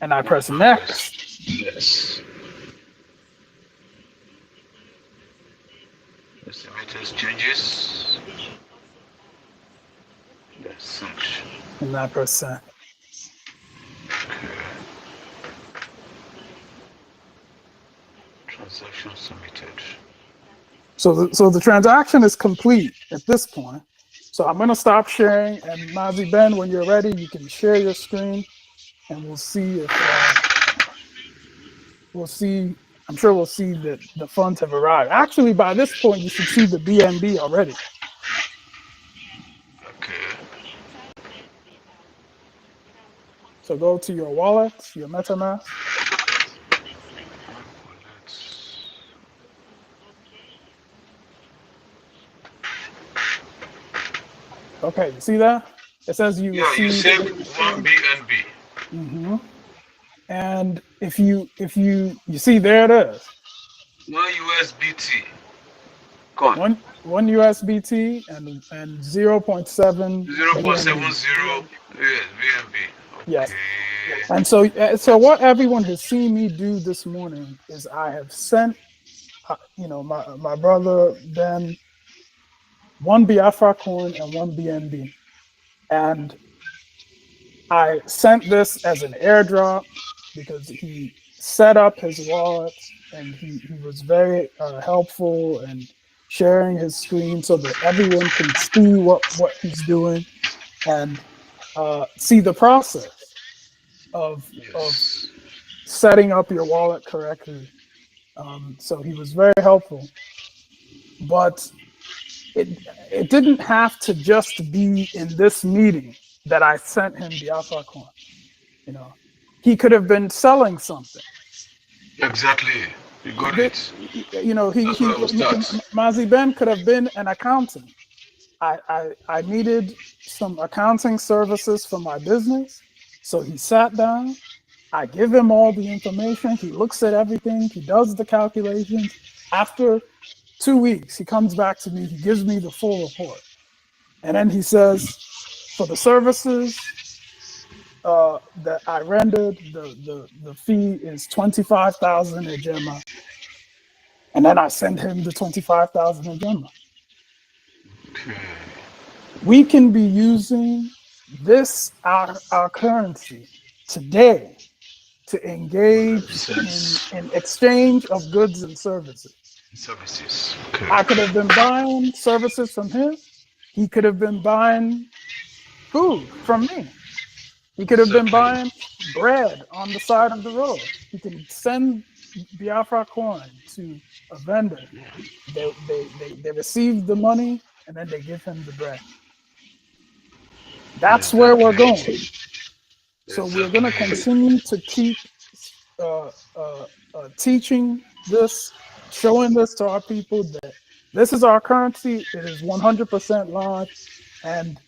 And I press next. Yes. Estimators changes. That's sanction. And I press send. Okay. Transaction submitted. So the transaction is complete at this point. So I'm going to stop sharing. And Mazi Ben, when you're ready, you can share your screen, and we'll see if I'm sure we'll see that the funds have arrived. Actually, by this point, you should see the BNB already. Okay. So go to your wallet, your MetaMask. Okay, you see that? It says you Yeah, you received saved 1 BNB. Mm-hmm. And if you see, there it is. 1 USBT. Gone. One USBT and 0.7 0.70 BNB. Yes. Okay. And so what everyone has seen me do this morning is I have sent my brother Ben 1 Biafra coin and 1 BNB. And I sent this as an airdrop because he set up his wallet, and he was very helpful and sharing his screen so that everyone can see what he's doing and see the process of setting up your wallet correctly. So he was very helpful, but it didn't have to just be in this meeting that I sent him the Alpha coin. He could have been selling something. Exactly. You got it. Mazi Ben could have been an accountant. I needed some accounting services for my business. So he sat down. I give him all the information. He looks at everything. He does the calculations. After 2 weeks, he comes back to me. He gives me the full report. And then he says, for the services that I rendered, the fee is 25,000 a Gemma. And then I send him the 25,000 a Gemma. We can be using this, our currency today, to engage in exchange of goods and services. Okay. I could have been buying services from him. He could have been buying food from me. He could have been buying bread on the side of the road. He can send Biafra coin to a vendor. They receive the money, and then they give him the bread. That's where we're going. So we're going to continue to keep teaching this, showing this to our people that this is our currency. It is 100% live, and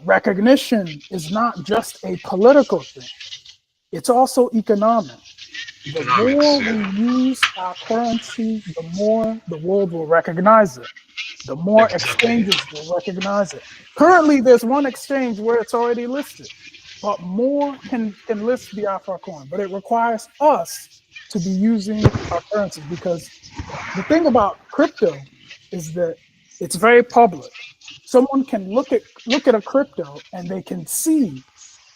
recognition is not just a political thing. It's also economic. The more we use our currency, the more the world will recognize it. The more exchanges will recognize it. Currently, there's one exchange where it's already listed, but more can list Biafra coin. But it requires us to be using our currency, because the thing about crypto is that it's very public. Someone can look at a crypto and they can see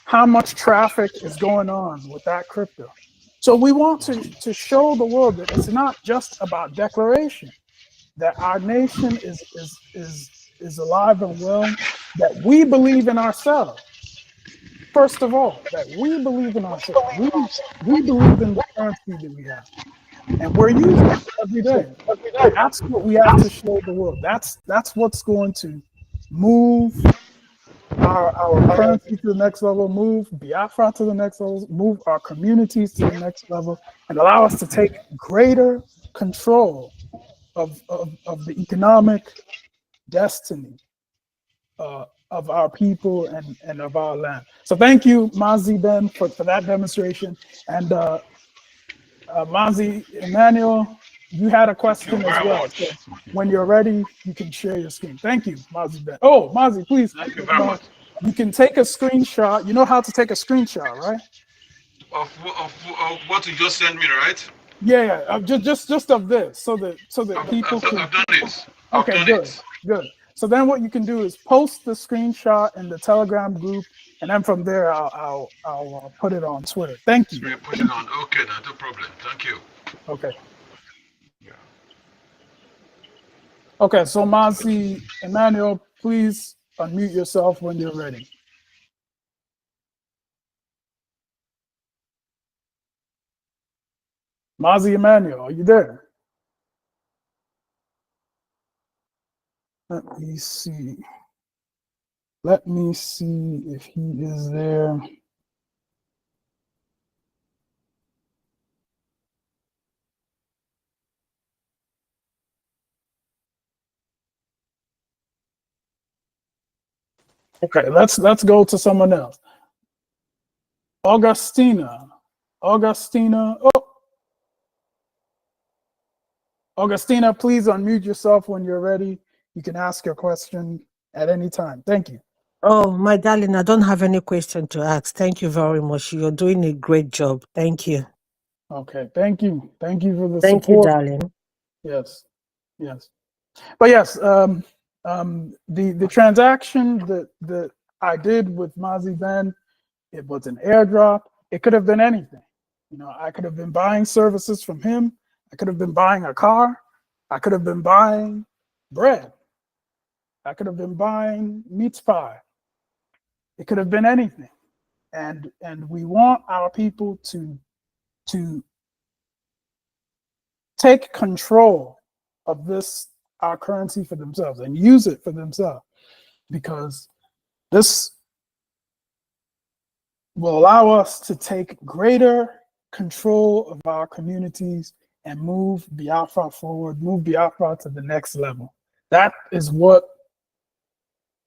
how much traffic is going on with that crypto. So we want to show the world that it's not just about declaration, that our nation is alive and well, that we believe in ourselves. First of all, that we believe in ourselves. We believe in the currency that we have, and we're using it every day. That's what we have to show the world. That's what's going to move our currency to the next level, move Biafra to the next level, move our communities to the next level, and allow us to take greater control of the economic destiny of our people and of our land. So thank you, Mazi Ben, for that demonstration. And Mazi Emmanuel, you had a question as well. So when you're ready, you can share your screen. Thank you, Mazi Ben. Oh, Mazi, please. Thank you very much. You can take a screenshot. You know how to take a screenshot, right? Of what you just sent me, right? Yeah. Just of this, so that people can. I've done it. Okay, good. So then what you can do is post the screenshot in the Telegram group, and then from there I'll put it on Twitter. Thank you. So you put it on. Okay, no problem. Thank you. Okay. Yeah. Okay, so Mazi Emmanuel, please unmute yourself when you're ready. Mazi Emmanuel, are you there? Let me see. Let me see if he is there. Okay, let's go to someone else. Augustina, Augustina, please unmute yourself when you're ready. You can ask your question at any time. Thank you. Oh, my darling, I don't have any question to ask. Thank you very much. You're doing a great job. Thank you. Okay, thank you. Thank you for the Thank support. you, darling. Yes. But yes, the transaction that I did with Mazi Ben, it was an airdrop. It could have been anything. You know, I could have been buying services from him. I could have been buying a car. I could have been buying bread. I could have been buying meat pie. It could have been anything. And we want our people to take control of our currency for themselves and use it for themselves, because this will allow us to take greater control of our communities and move Biafra forward, move Biafra to the next level. That is what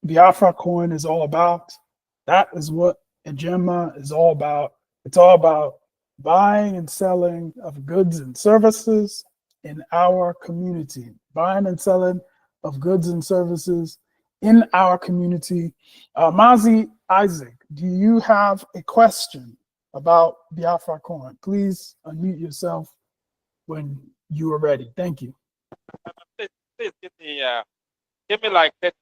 Biafra coin is all about. That is what Ejema is all about. It's all about buying and selling of goods and services in our community. Buying and selling of goods and services in our community. Mazi Isaac, do you have a question about Biafra coin? Please unmute yourself when you are ready. Thank you. Please give me like 30 minutes.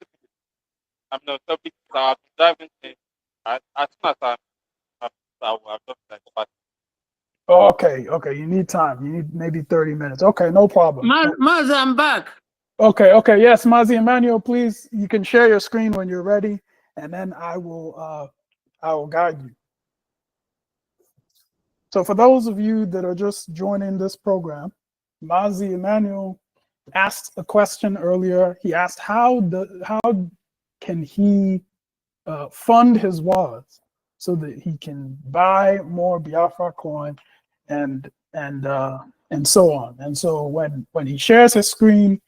I'm not topic. I'm driving things. As soon as I will just like about. Okay. You need time. You need maybe 30 minutes. Okay, no problem. Mazi, I'm back. Okay. Yes, Mazi Emmanuel, please, you can share your screen when you're ready, and then I will guide you. So for those of you that are just joining this program, Mazi Emmanuel asked a question earlier. He asked how can he fund his wallets so that he can buy more Biafra coin and so on. And so when he shares his screen,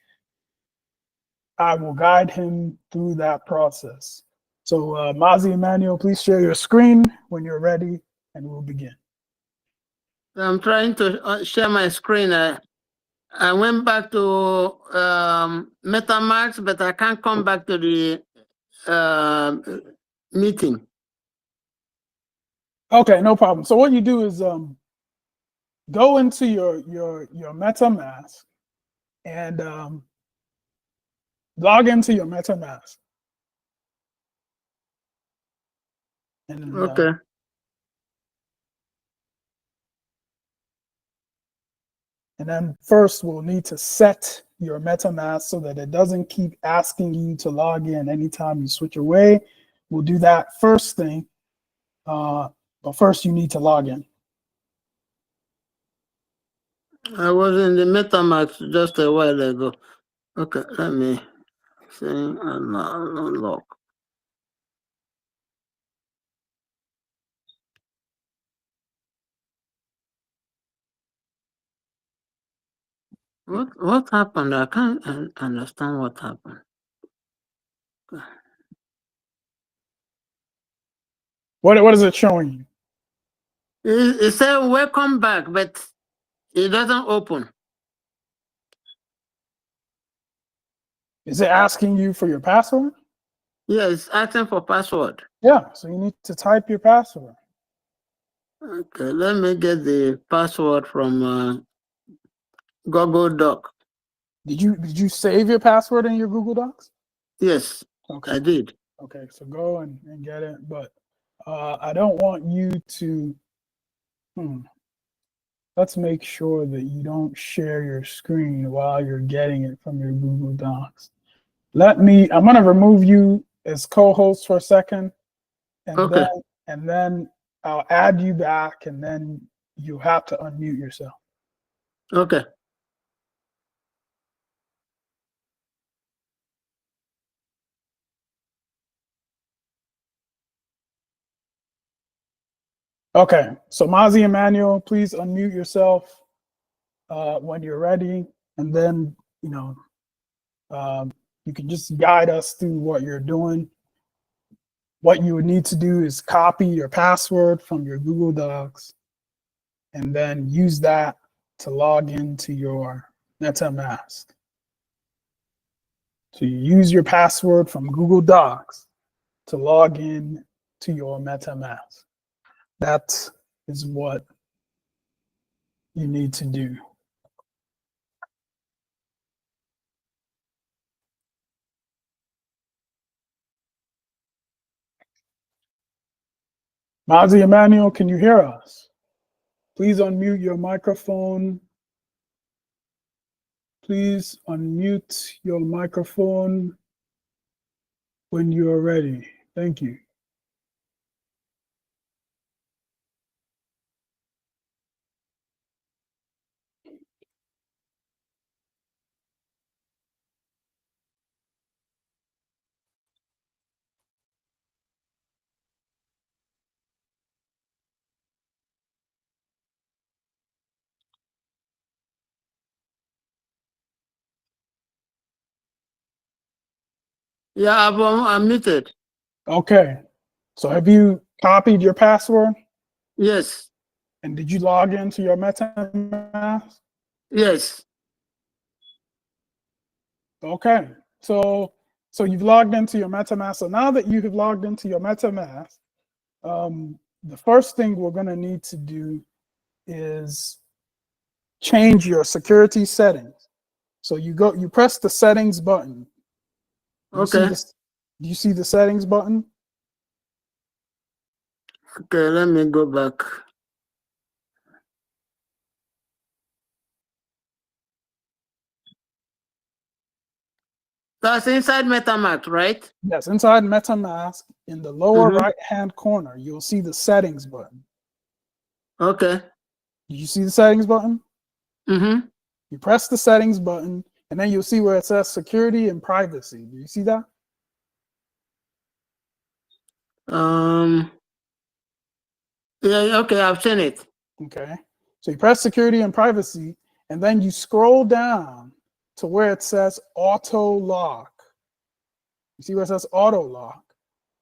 I will guide him through that process. So Mazi Emmanuel, please share your screen when you're ready, and we'll begin. I'm trying to share my screen. I went back to MetaMask, but I can't come back to the meeting. Okay, no problem. So what you do is go into your MetaMask and log into your MetaMask. And Okay. and then first we'll need to set your MetaMask so that it doesn't keep asking you to log in anytime you switch away. We'll do that first thing, but first you need to log in. I was in the MetaMask just a while ago. Okay, let me see. Unlock. What happened? I can't understand what happened. What is it showing you? It said welcome back, but it doesn't open. Is it asking you for your password? Yeah, it's asking for password. Yeah, so you need to type your password. Okay, let me get the password from Google Doc. Did you save your password in your Google Docs? Yes, Okay. I did. Okay, so go and get it, but I don't want you to, let's make sure that you don't share your screen while you're getting it from your Google Docs. I'm gonna remove you as co-host for a second, and Okay. then I'll add you back, and then you have to unmute yourself. Okay. Okay, so Mazi Emmanuel, please unmute yourself when you're ready, and then you can just guide us through what you're doing. What you would need to do is copy your password from your Google Docs and then use that to log into your MetaMask. So you use your password from Google Docs to log in to your MetaMask. That is what you need to do. Mazi Emmanuel, can you hear us? Please unmute your microphone. Please unmute your microphone when you are ready. Thank you. Yeah, I've unmuted. Okay. So have you copied your password? Yes. And did you log into your MetaMask? Yes. Okay. So you've logged into your MetaMask. So now that you have logged into your MetaMask, the first thing we're going to need to do is change your security settings. So you press the settings button. Okay. Do you see the settings button? Okay, let me go back. That's inside MetaMask, right? Yes, inside MetaMask, in the lower right-hand corner, you'll see the settings button. Okay. Do you see the settings button? Mm-hmm. You press the settings button, and then you'll see where it says security and privacy. Do you see that? Yeah, okay, I've seen it. Okay. So you press security and privacy, and then you scroll down to where it says auto lock. You see where it says auto lock?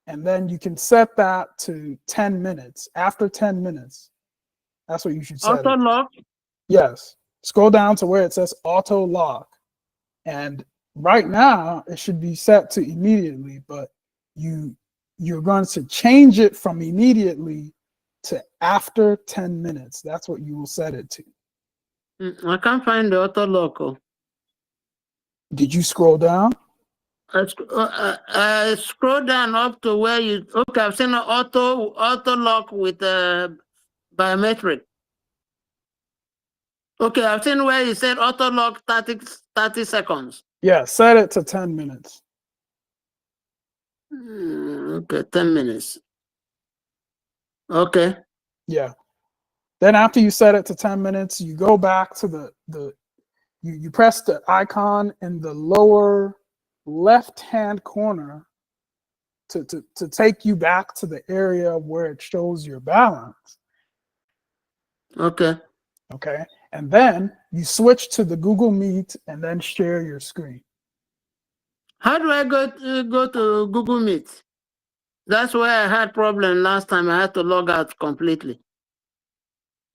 And then you can set that to 10 minutes. After 10 minutes, That's what you should set Auto it. lock. Yes. Scroll down to where it says auto lock. And right now it should be set to immediately, but you're going to change it from immediately to after 10 minutes. That's what you will set it to. I can't find the auto lock. Did you scroll down? I scroll down up to where you. Okay, I've seen an auto lock with biometric. Okay, I've seen where you said auto lock 30 seconds. Yeah, set it to 10 minutes. Okay, 10 minutes. Okay. Yeah. Then after you set it to 10 minutes, you go back to you press the icon in the lower left-hand corner to take you back to the area where it shows your balance. Okay. Okay. And then you switch to the Google Meet and then share your screen. How do I go to Google Meet? That's where I had problem last time. I had to log out completely.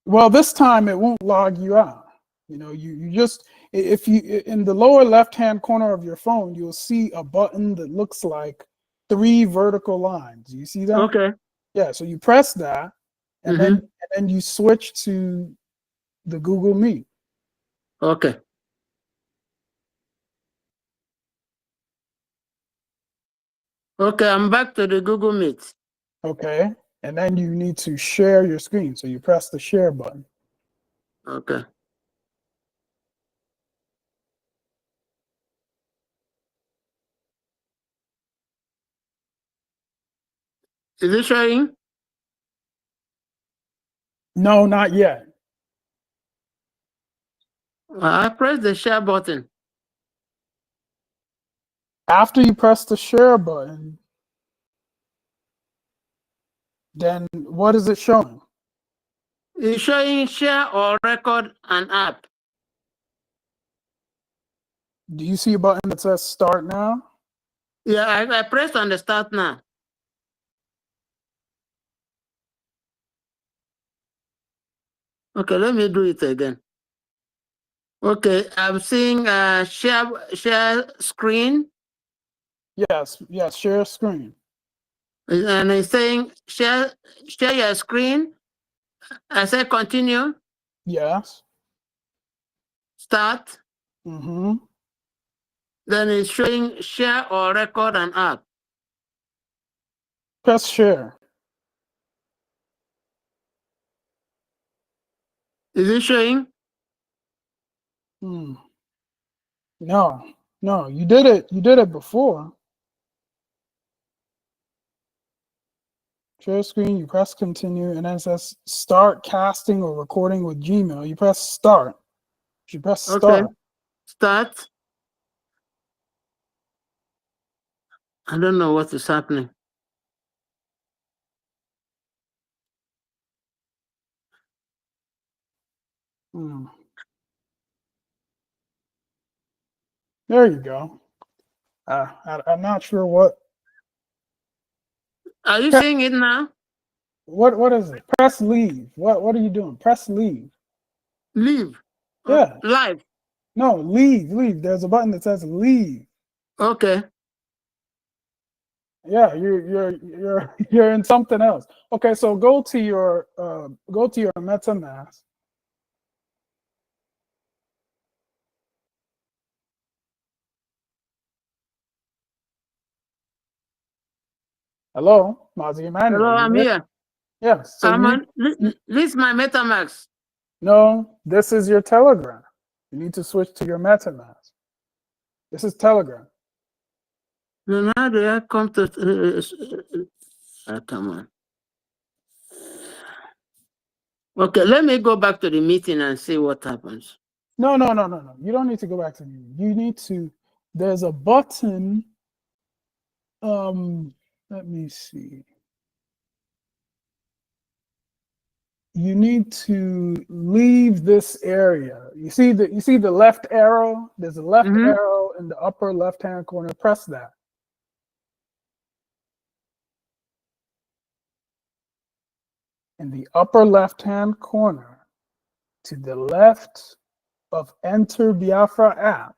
Well, this time it won't log you out. You know, you just, if you, in the lower left-hand corner of your phone, you'll see a button that looks like 3 vertical lines. You see that? Okay. Yeah, so you press that, and then you switch to the Google Meet. Okay. Okay, I'm back to the Google Meet. Okay, and then you need to share your screen. So you press the share button. Okay. Is it showing? No, not yet. I pressed the share button. After you press the share button, then what is it showing? It's showing share or record an app. Do you see a button that says start now? Yeah, I pressed on the start now. Okay, let me do it again. Okay, I'm seeing share screen. Yes, share screen. And it's saying share your screen. I said continue. Yes. Start. Mm-hmm. Then it's showing share or record an app. Press share. Is it showing? No, you did it before. Share screen, you press continue, and then it says start casting or recording with Gmail. You press start. You press start. Okay. Start. I don't know what is happening. There you go. I'm not sure what. Are you seeing it now? What is it? Press leave. What are you doing? Press leave. Leave. Yeah. Live. No, leave. There's a button that says leave. Okay. Yeah, you're in something else. Okay, so go to your MetaMask. Hello, Mazi Emmanuel. Hello, I'm here. Yes. So this is my MetaMask. No, this is your Telegram. You need to switch to your MetaMask. This is Telegram. Then how do I come to? Come on. Okay, let me go back to the meeting and see what happens. No. You don't need to go back to the meeting. You need to. There's a button. Let me see. You need to leave this area. You see the left arrow? There's a left arrow in the upper left-hand corner. Press that. in the upper left-hand corner to the left of Enter Biafra app,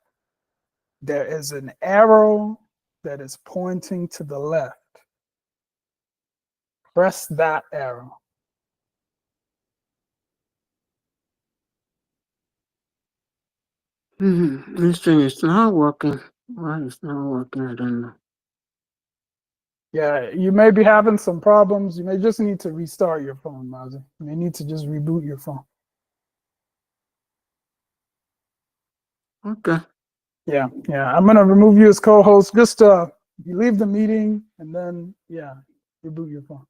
there is an arrow that is pointing to the left. Press that arrow. This thing is not working. Why it's not working? I don't know. Yeah, you may be having some problems. You may just need to restart your phone, Mazi. You may need to just reboot your phone. Okay. Yeah. I'm gonna remove you as co-host. Just you leave the meeting and then reboot your phone.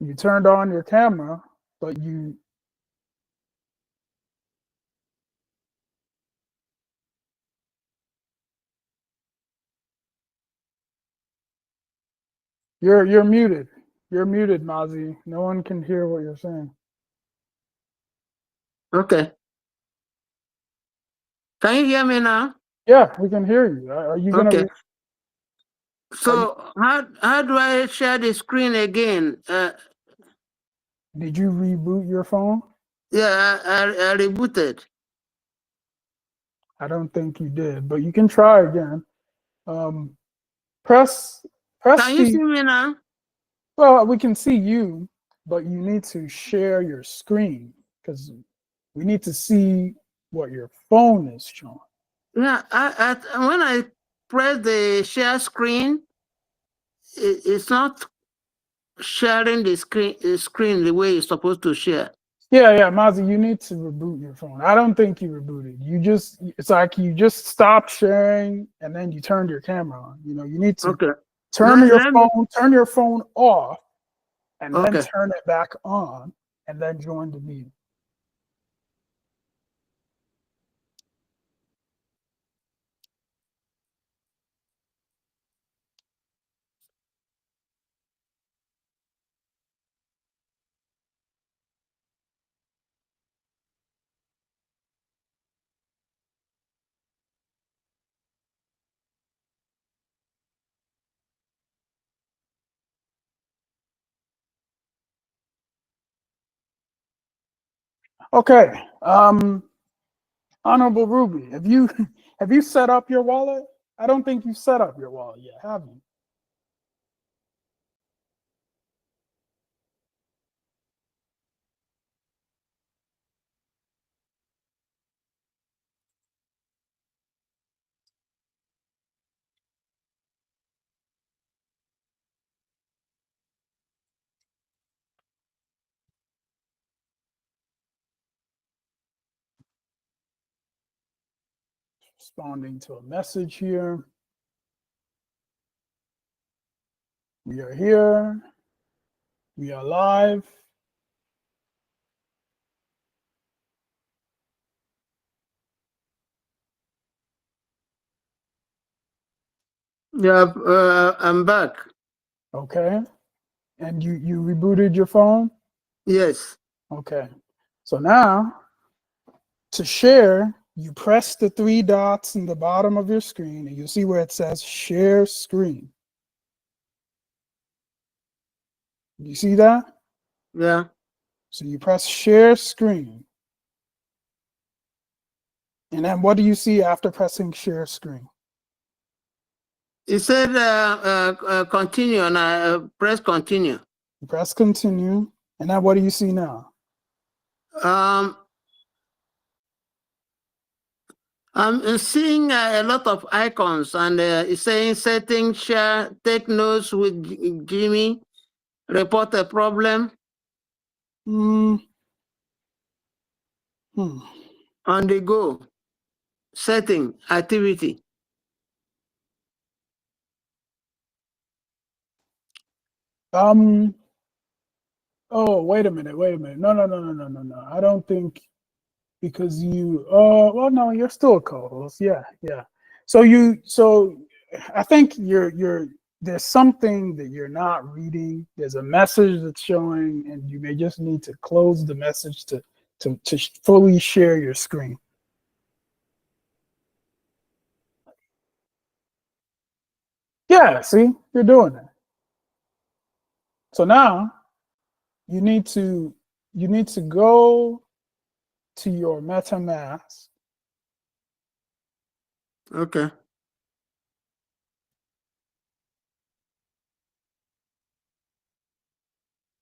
You turned on your camera, but you're muted. You're muted, Mazi. No one can hear what you're saying. Okay. Can you hear me now? Yeah, we can hear you. Are you gonna? Okay. So how do I share the screen again? Did you reboot your phone? Yeah, I rebooted. I don't think you did, but you can try again. Press Can you see the. me now? Well, we can see you, but you need to share your screen because we need to see what your phone is showing. Yeah, when I press the share screen, it's not sharing the screen the way it's supposed to share. Yeah, Mazi, you need to reboot your phone. I don't think you rebooted. It's like you just stopped sharing and then you turned your camera on. You need to turn your phone off and then turn it back on and then join the meeting. Okay. Honorable Ruby, have you set up your wallet? I don't think you've set up your wallet yet, have you? Responding to a message here. We are here. We are live. Yeah, I'm back. Okay. And you rebooted your phone? Yes. Okay. So now to share, you press the three dots in the bottom of your screen and you'll see where it says share screen. You see that? Yeah. So you press share screen. And then what do you see after pressing share screen? It said continue, and I press continue. You press continue. And then what do you see now? I'm seeing a lot of icons, and it's saying setting, share, take notes with Jimmy, report a problem. On the go, setting, activity. Oh, wait a minute. No. I don't think because well, no, you're still a co-host. Yeah. So I think there's something that you're not reading. There's a message that's showing, and you may just need to close the message to fully share your screen. Yeah, see, you're doing it. So now you need to go to your MetaMask. Okay.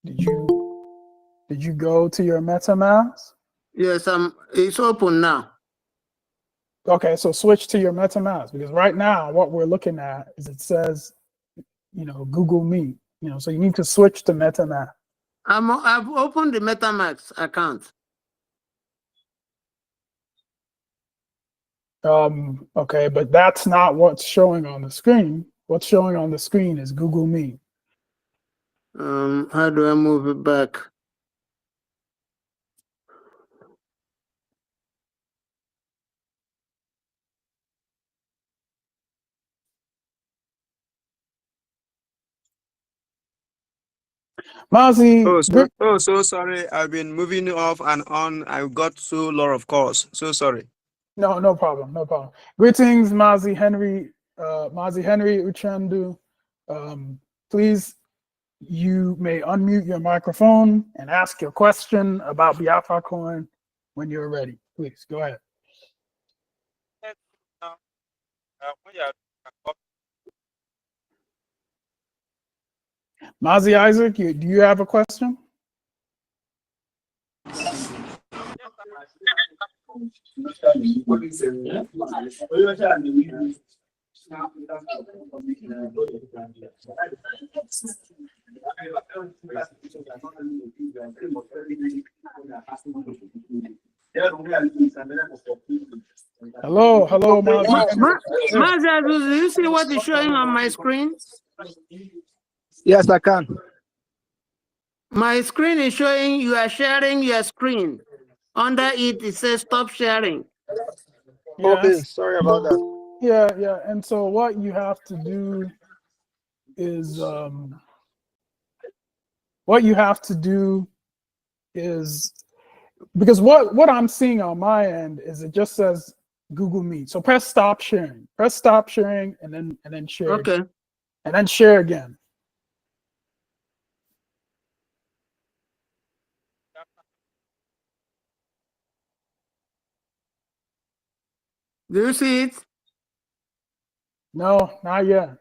Did you go to your MetaMask? Yes, it's open now. Okay, so switch to your MetaMask, because right now what we're looking at is it says, Google Meet, so you need to switch to MetaMask. I've opened the MetaMask account. Okay, but that's not what's showing on the screen. What's showing on the screen is Google Meet. How do I move it back? Mazi, So sorry. I've been moving off and on. I got so lot of calls. So sorry. no problem, no problem. Greetings, Mazi Henry Uchendu. Please, you may unmute your microphone and ask your question about Biafra Coin when you're ready. Please, go ahead. Mazi Isaac, do you have a question? Hello, Mazi. Mazi, do you see what is showing on my screen? Yes, I can. My screen is showing you are sharing your screen. Under it, it says stop sharing. Yes. Okay, sorry about that. Yeah. And so what you have to do is because what I'm seeing on my end is it just says Google Meet. So press stop sharing. Press stop sharing and then share. Okay. Again. And then share again. Do you see it? No, not yet.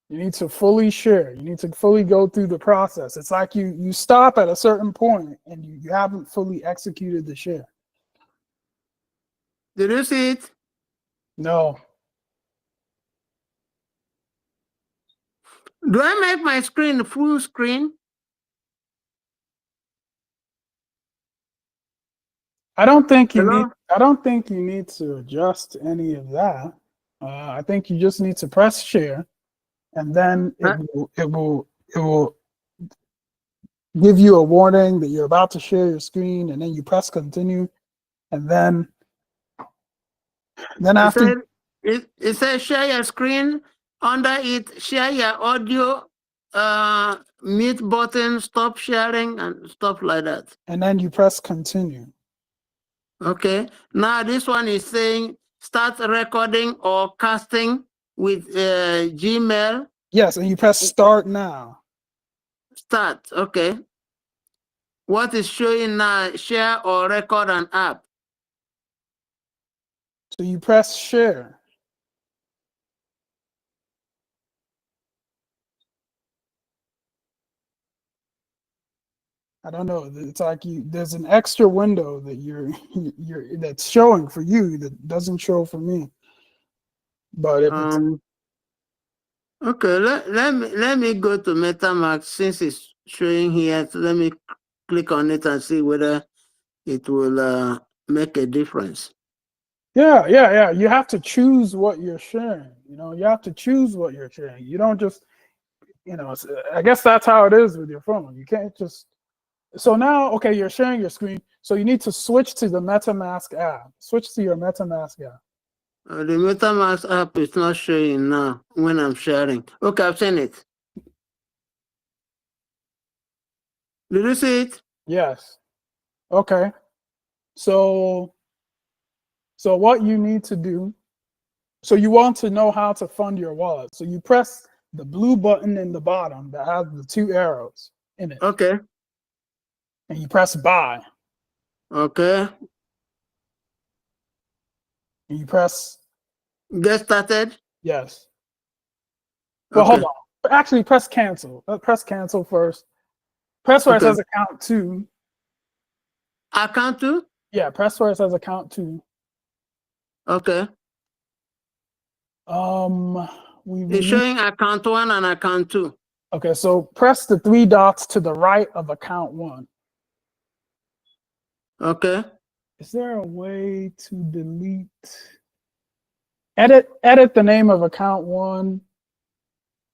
You need to fully share. You need to fully go through the process. It's like you stop at a certain point and you haven't fully executed the share. Did you see it? No. Do I make my screen full screen? I don't think you need to adjust any of that. I think you just need to press share, and then it will give you a warning that you're about to share your screen, and then you press continue, and then after it says share your screen. Under it, share your audio, mute button, stop sharing, and stuff like that. And then you press continue. Okay. Now this one is saying start recording or casting with Gmail. Yes, and you press start now. Start. Okay. What is showing now? Share or record an app. So you press share. I don't know. It's like there's an extra window that that's showing for you that doesn't show for me. But if okay, let me go to MetaMask since it's showing here. So let me click on it and see whether it will make a difference. Yeah. You have to choose what you're sharing. You have to choose what you're sharing. You don't just, I guess that's how it is with your phone. You can't just. So now, okay, you're sharing your screen. So you need to switch to the MetaMask app. Switch to your MetaMask app. The MetaMask app is not showing now when I'm sharing. Okay, I've seen it. Did you see it? Yes. Okay. So what you need to do, so you want to know how to fund your wallet. So you press the blue button in the bottom that has the 2 arrows in it. Okay. And you press buy. Okay. And you press get started. Yes. Well, Okay. hold on. Actually, press cancel. Press cancel first. Press where it Okay. says account 2. Account 2? Yeah, press where it says account 2. Okay. We It's showing account 1 and account 2. Okay, so press the 3 dots to the right of account 1. Okay. Is there a way to delete? Edit the name of account 1.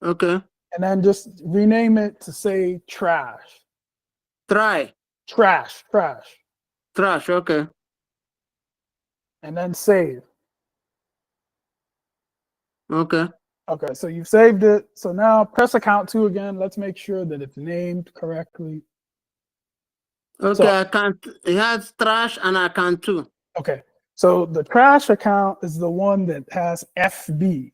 Okay. And then just rename it to say trash. Trash. Trash, okay. And then save. Okay. Okay, so you've saved it. So now press account 2 again. Let's make sure that it's named correctly. Okay, So, account, it has trash and account 2. Okay, so the trash account is the one that has FB.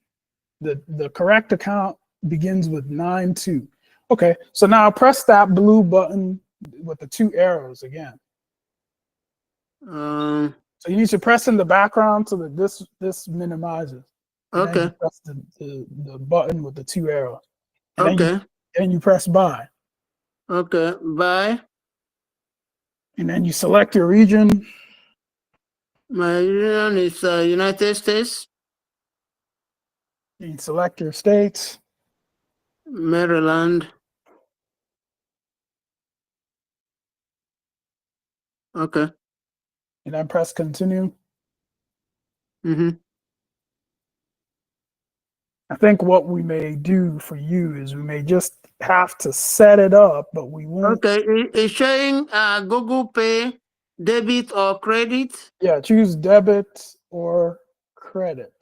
The correct account begins with 92. Okay, so now press that blue button with the 2 arrows again. So you need to press in the background so that this minimizes. And Okay. then you press the button with the 2 arrows. And Okay. then you press buy. Okay, buy. And then you select your region. My region is United States. You select your state. Maryland. Okay. And then press continue. Mm-hmm. I think what we may do for you is we may just have to set it up, but we won't. Okay, it's showing Google Pay, debit or credit. Yeah, choose debit or credit.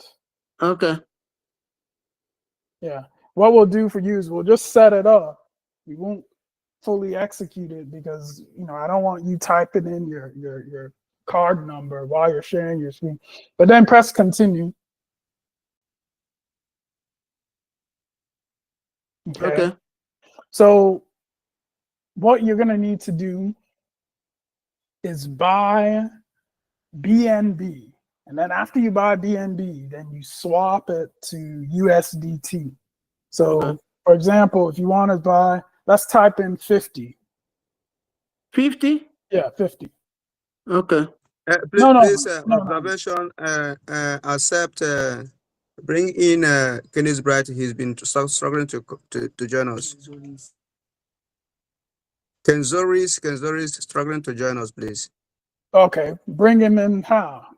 Okay. Yeah. What we'll do for you is we'll just set it up. We won't fully execute it because I don't want you typing in your card number while you're sharing your screen. But then press continue. Okay. So what you're gonna need to do is buy BNB. And then after you buy BNB, then you swap it to USDT. So for example, if you want to buy, let's type in 50. 50? Yeah, 50. Okay. Please, observation, accept, bring in Kenneth Bright. He's been struggling to join us. Kenzoris struggling to join us, please. Okay, bring him in how?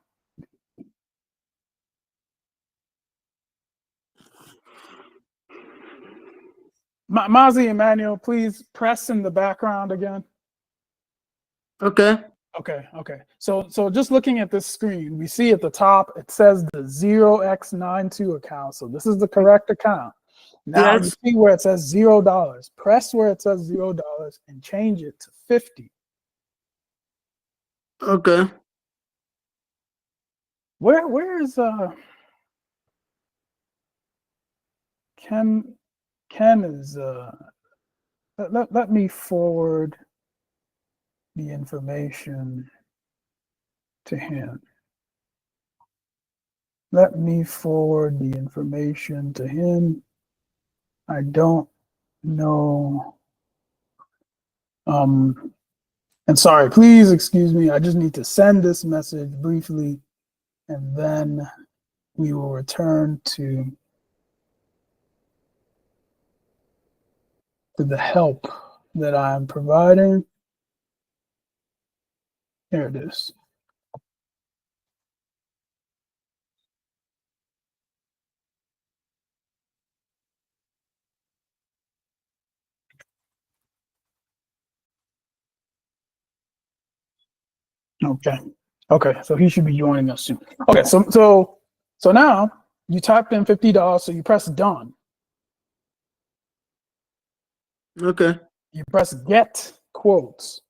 Mazi Emmanuel, please press in the background again. Okay. Okay. So just looking at this screen, we see at the top, it says the 0x92 account. So this is the correct account. Now you see where it says $0. Press where it says $0 and change it to 50. Okay. Where is Ken is let me forward the information to him. Let me forward the information to him. I don't know. And sorry, please excuse me. I just need to send this message briefly, and then we will return to the help that I'm providing. Here it is. Okay, so he should be joining us soon. Okay, so So now you type in $50, so you press done. Okay. You press get quotes.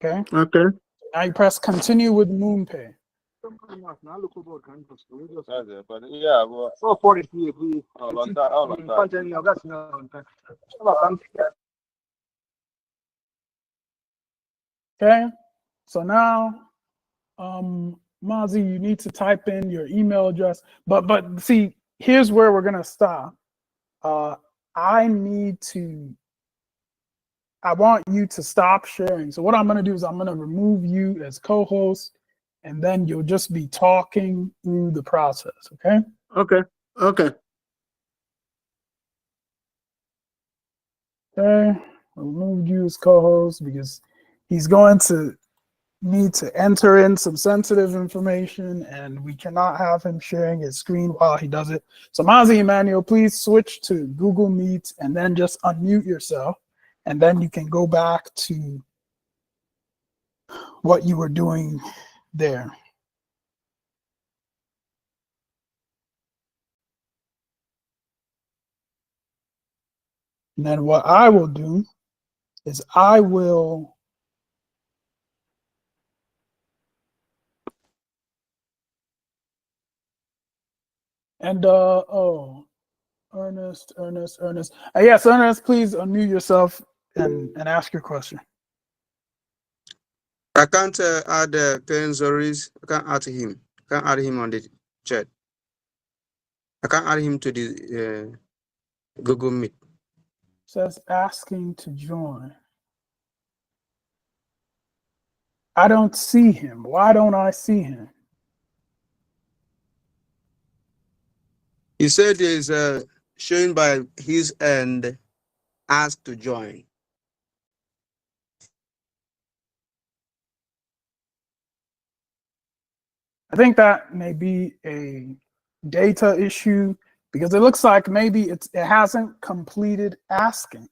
Okay. Okay. Now you press continue with MoonPay. But yeah, well, so 43, please. Okay. So now, Mazi, you need to type in your email address. But see, here's where we're gonna stop. I want you to stop sharing. So what I'm gonna do is I'm gonna remove you as co-host, and then you'll just be talking through the process. Okay. Okay. Okay. Okay. I removed you as co-host because he's going to need to enter in some sensitive information, and we cannot have him sharing his screen while he does it. So Mazi Emmanuel, please switch to Google Meet and then just unmute yourself, and then you can go back to what you were doing there. And then what I will do is I will Ernest. Yes, Ernest, please unmute yourself and ask your question. I can't add Ken Zoris. I can't add him. I can't add him on the chat. I can't add him to the Google Meet. Says asking to join. I don't see him. Why don't I see him? He said is showing by his end, ask to join. I think that may be a data issue because it looks like maybe it hasn't completed asking.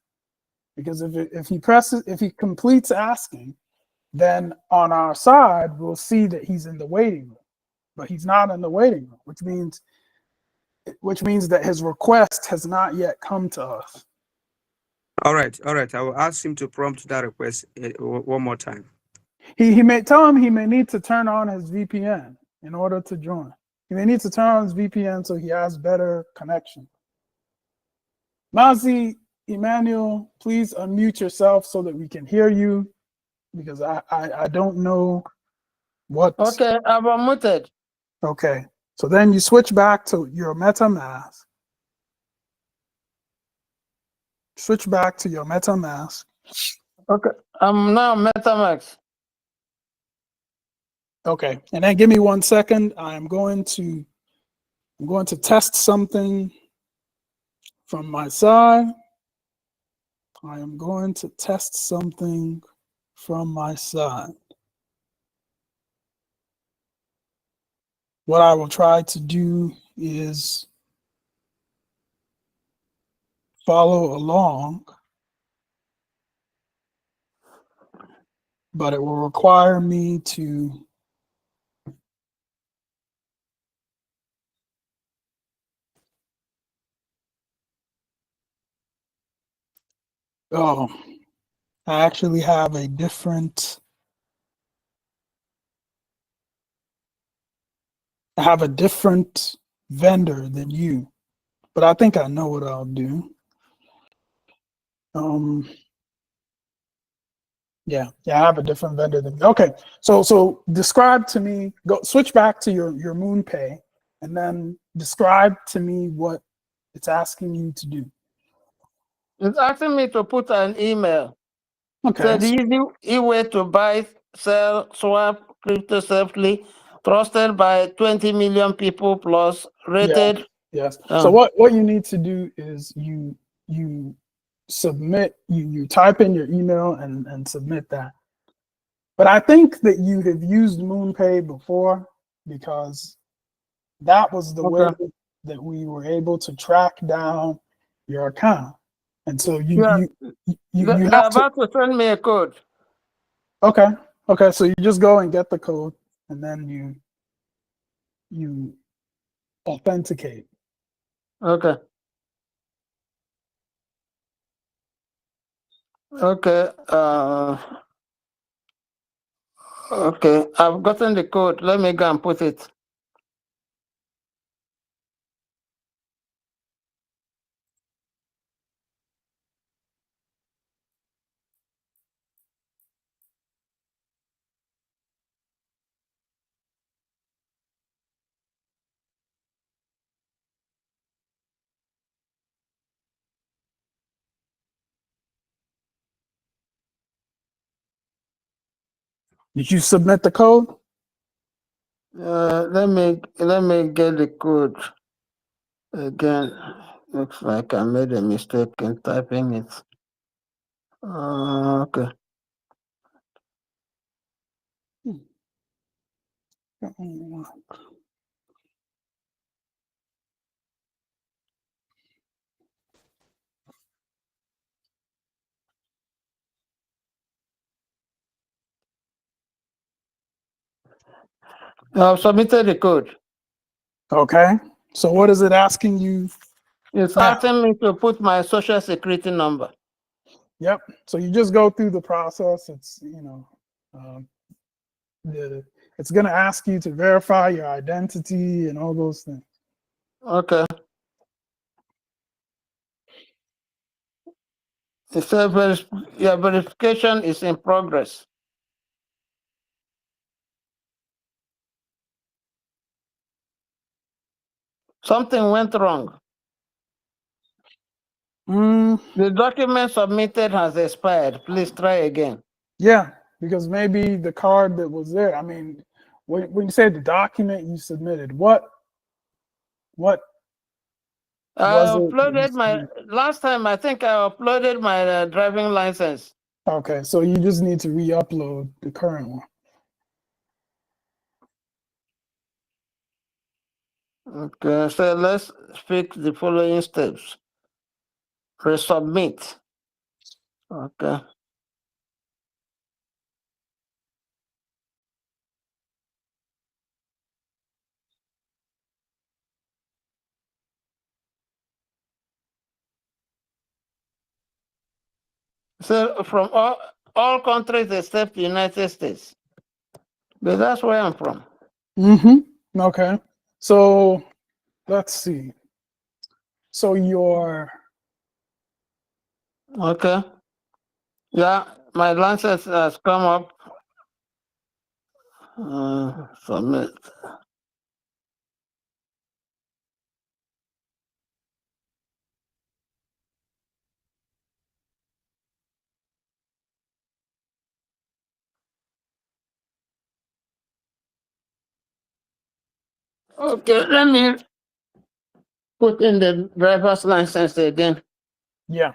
Because if he completes asking, then on our side we'll see that he's in the waiting room, but he's not in the waiting room, which means that his request has not yet come to us. All right. I will ask him to prompt that request one more time. He may tell him he may need to turn on his VPN in order to join. He may need to turn on his VPN so he has better connection. Mazi Emmanuel, please unmute yourself so that we can hear you, because I don't know what. Okay, I've unmuted. Okay, so then you switch back to your MetaMask. Switch back to your MetaMask. Okay, I'm now MetaMask. Okay, and then give me 1 second. I'm going to test something from my side. I am going to test something from my side. What I will try to do is follow along, but it will require me to I actually have a different vendor than you, but I think I know what I'll do. Yeah, I have a different vendor than you. Okay, so describe to me, switch back to your MoonPay, and then describe to me what it's asking you to do. It's asking me to put an email. Okay. So the easy way to buy, sell, swap crypto safely, trusted by 20 million people plus, rated. Yes. So what you need to do is you submit, you type in your email and submit that. But I think that you have used MoonPay before, because that was the way that we were able to track down your account. And so you they're have about to send me a code. Okay, so you just go and get the code. and then you authenticate. Okay. Okay. Okay. I've gotten the code. Let me go and put it. Did you submit the code? Let me get the code again. Looks like I made a mistake in typing it. Okay. I've submitted the code. Okay. So what is it asking you? It's now? asking me to put my social security number. Yep. So you just go through the process. It's it's going to ask you to verify your identity and all those things. Okay. It says your verification is in progress. Something went wrong. The document submitted has expired. Please try again. Yeah, because maybe the card that was there. I mean, when you say the document you submitted, what I was it? uploaded my last time. I think I uploaded my driving license. Okay, so you just need to re-upload the current one. Okay, so let's fix the following steps. Resubmit. Okay. So from all countries except the United States. But that's where I'm from. Mm-hmm. Okay. So let's see. So your Okay. Yeah, my license has come up. Submit. Okay, let me put in the driver's license again. yeah.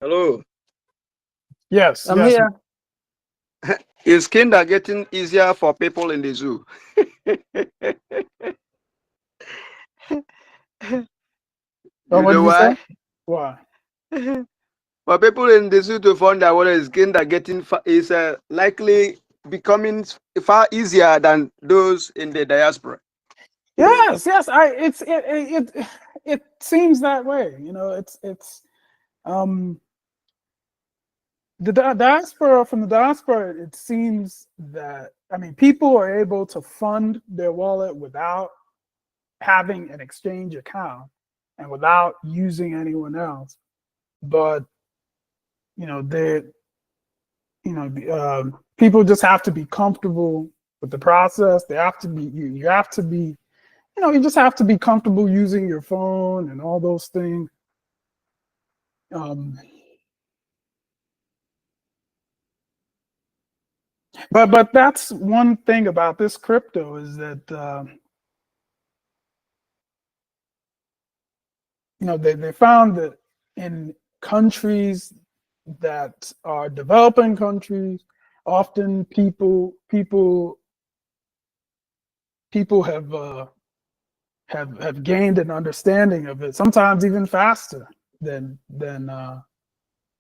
Hello. Yes. I'm Yes. here. Is kinder getting easier for people in the zoo? Oh, You what know did you say? why? Why? For people in the zoo to find out whether is kinder getting is likely becoming far easier than those in the diaspora. Yes. Yes. It seems that way. You know, it's the diaspora, from the diaspora, it seems that, I mean, people are able to fund their wallet without having an exchange account and without using anyone else. But they people just have to be comfortable with the process. They have to be you have to be you just have to be comfortable using your phone and all those things. But that's one thing about this crypto is that they found that in countries that are developing countries, often people have gained an understanding of it, sometimes even faster than in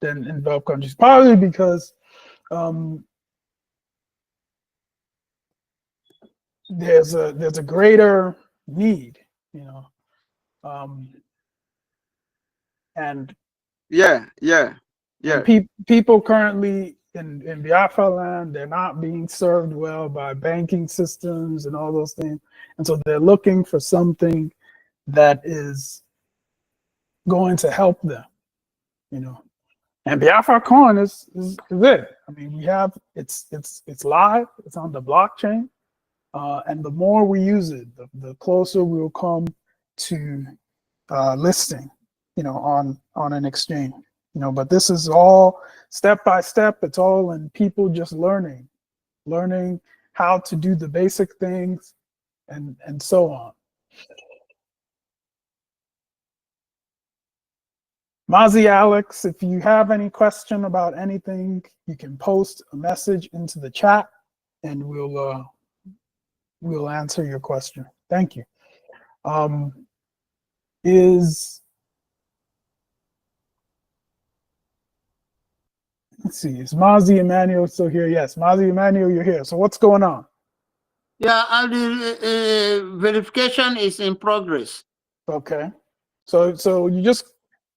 developed countries, partly because there's a greater need, and people currently in Biafra land, they're not being served well by banking systems and all those things, and so they're looking for something that is going to help them, And Biafra coin is it. I mean, we have it's live. It's on the blockchain, and the more we use it, the closer we'll come to listing, on an exchange. But this is all step by step. It's all in people just learning how to do the basic things, and so on. Mazi Alex, if you have any question about anything, you can post a message into the chat, and we'll answer your question. Thank you. Let's see, is Mazi Emmanuel still here? Yes, Mazi Emmanuel, you're here. So what's going on? Yeah, and the verification is in progress. Okay. So you just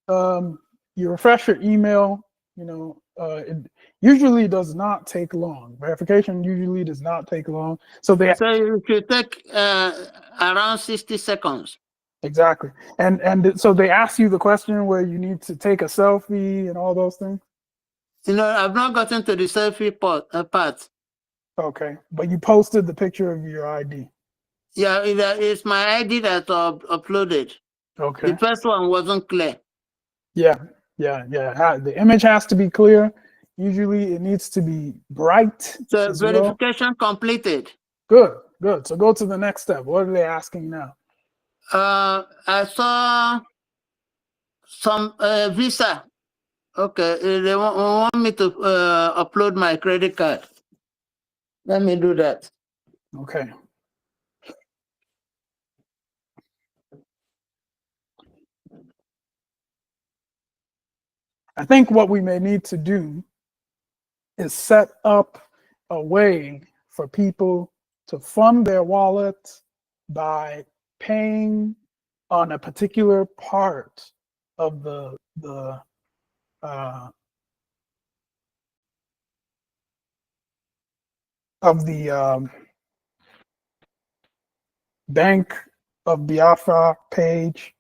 you refresh your email, it usually does not take long. Verification usually does not take long. So it should take around 60 seconds. Exactly. And so they ask you the question where you need to take a selfie and all those things? I've not gotten to the selfie part. Okay. But you posted the picture of your ID. Yeah, it's my ID that uploaded. Okay. The first one wasn't clear. Yeah. The image has to be clear. Usually it needs to be bright. So verification completed. Good. So go to the next step. What are they asking now? I saw some visa. Okay, they want me to upload my credit card. Let me do that. Okay. I think what we may need to do is set up a way for people to fund their wallet by paying on a particular part of the Bank of Biafra page,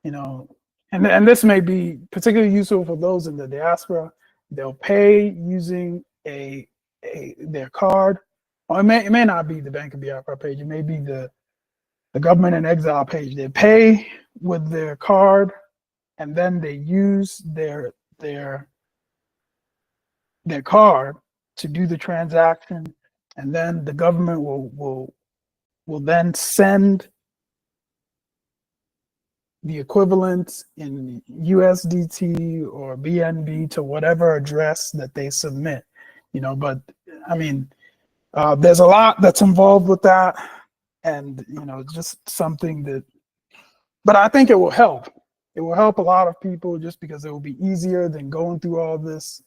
and this may be particularly useful for those in the diaspora. They'll pay using their card, or it may not be the Bank of Biafra page. It may be the Government in Exile page. They pay with their card, and then they use their card to do the transaction, and then the government will then send the equivalent in USDT or BNB to whatever address that they submit. But I mean, there's a lot that's involved with that, and just something that. But I think it will help. It will help a lot of people just because it will be easier than going through all this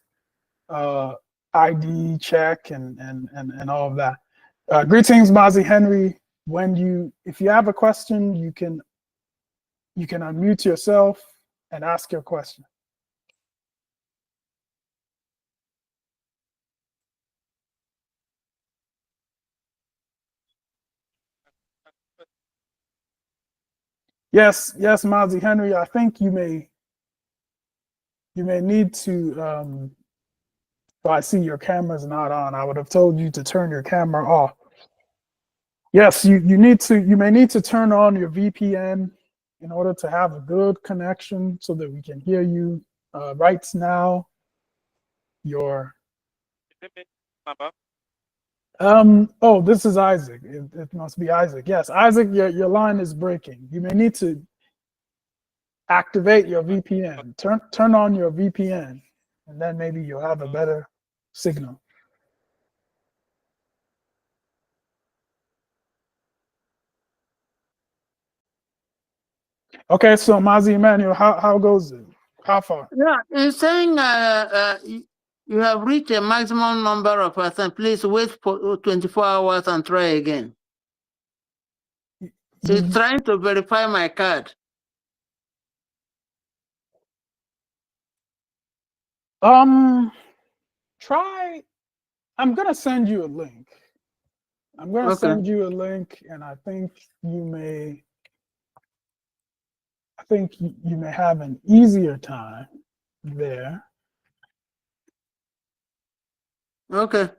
ID check and all of that. Greetings, Mazi Henry. If you have a question, you can unmute yourself and ask your question. Yes, Mazi Henry. I think you may need to. I see your camera's not on. I would have told you to turn your camera off. Yes, you need to. You may need to turn on your VPN in order to have a good connection so that we can hear you. Right now, your Number? oh, this is Isaac. It must be Isaac. Yes, Isaac, your line is breaking. You may need to activate your VPN. Turn on your VPN, and then maybe you'll have a better signal. Okay, so Mazi Emmanuel, how goes it? How far? Yeah, it's saying you have reached a maximum number of percent. Please wait for 24 hours and try again. It's trying to verify my card. Try. I'm gonna send you a link. I'm gonna send you a link, and I think you may. I think you may have an easier time there. Okay.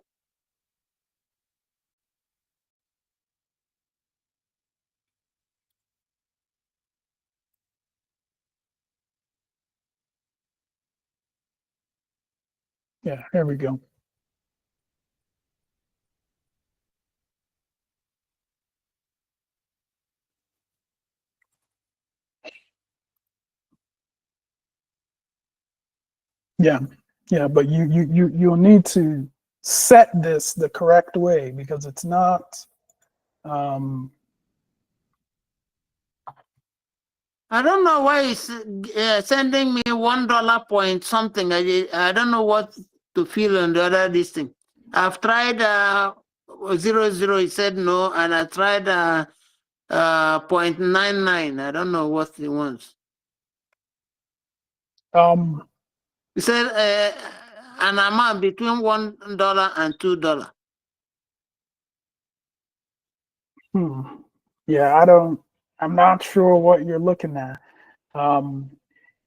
Yeah, here we go. Yeah, but you'll need to set this the correct way because it's not. I don't know why it's sending me $1 point something. I don't know what to feel on the other this thing. I've tried 00, it said no, and I tried 0.99. I don't know what he wants. He said an amount between $1 and $2. Yeah, I'm not sure what you're looking at.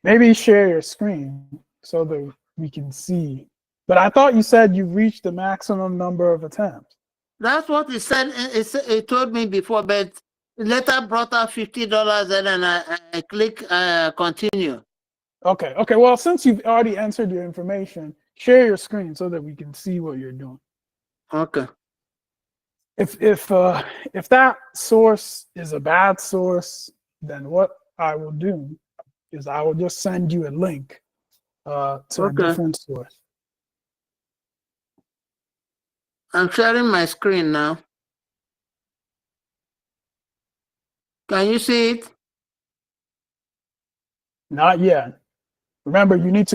Maybe share your screen so that we can see. But I thought you said you reached the maximum number of attempts. That's what it said. It told me before, but later brought up $50, and then I click continue. Okay. Well, since you've already entered your information, share your screen so that we can see what you're doing. Okay. If that source is a bad source, then what I will do is I will just send you a link to a different source. I'm sharing my screen now. Can you see it? Not yet. Remember, you need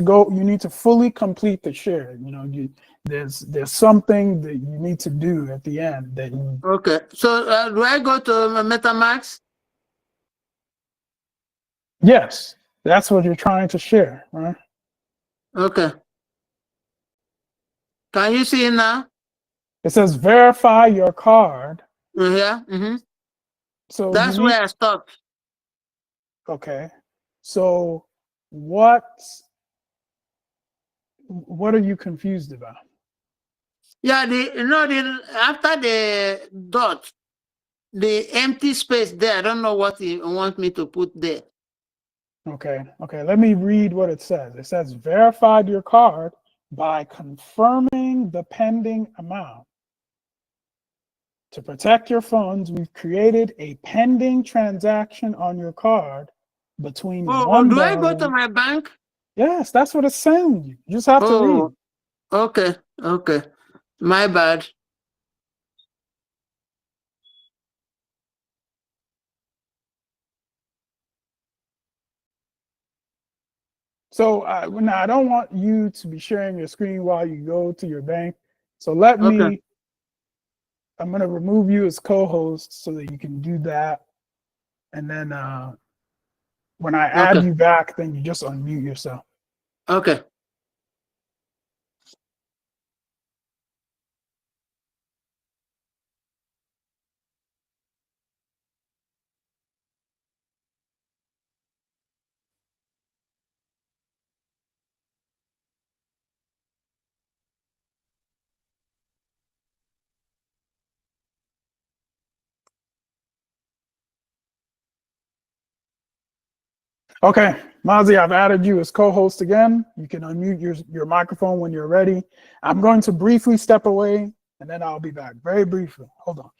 to fully complete the share. You know, there's something that you need to do at the end that you. Okay. So do I go to MetaMask? Yes, that's what you're trying to share, right? Okay. Can you see it now? It says verify your card. Yeah. So that's where I stopped. Okay. So what are you confused about? Yeah, after the dot, the empty space there, I don't know what he wants me to put there. Okay. Let me read what it says. It says verified your card by confirming the pending amount. To protect your funds, we've created a pending transaction on your card between $1. Do I go to my bank? Yes, that's what it's saying. You just have to read. Okay. My bad. So now I don't want you to be sharing your screen while you go to your bank. So let me. I'm going to remove you as co-host so that you can do that. And then when I add you back, then you just unmute yourself. Okay. Okay, Mazi, I've added you as co-host again. You can unmute your microphone when you're ready. I'm going to briefly step away, and then I'll be back. Very briefly. Hold on.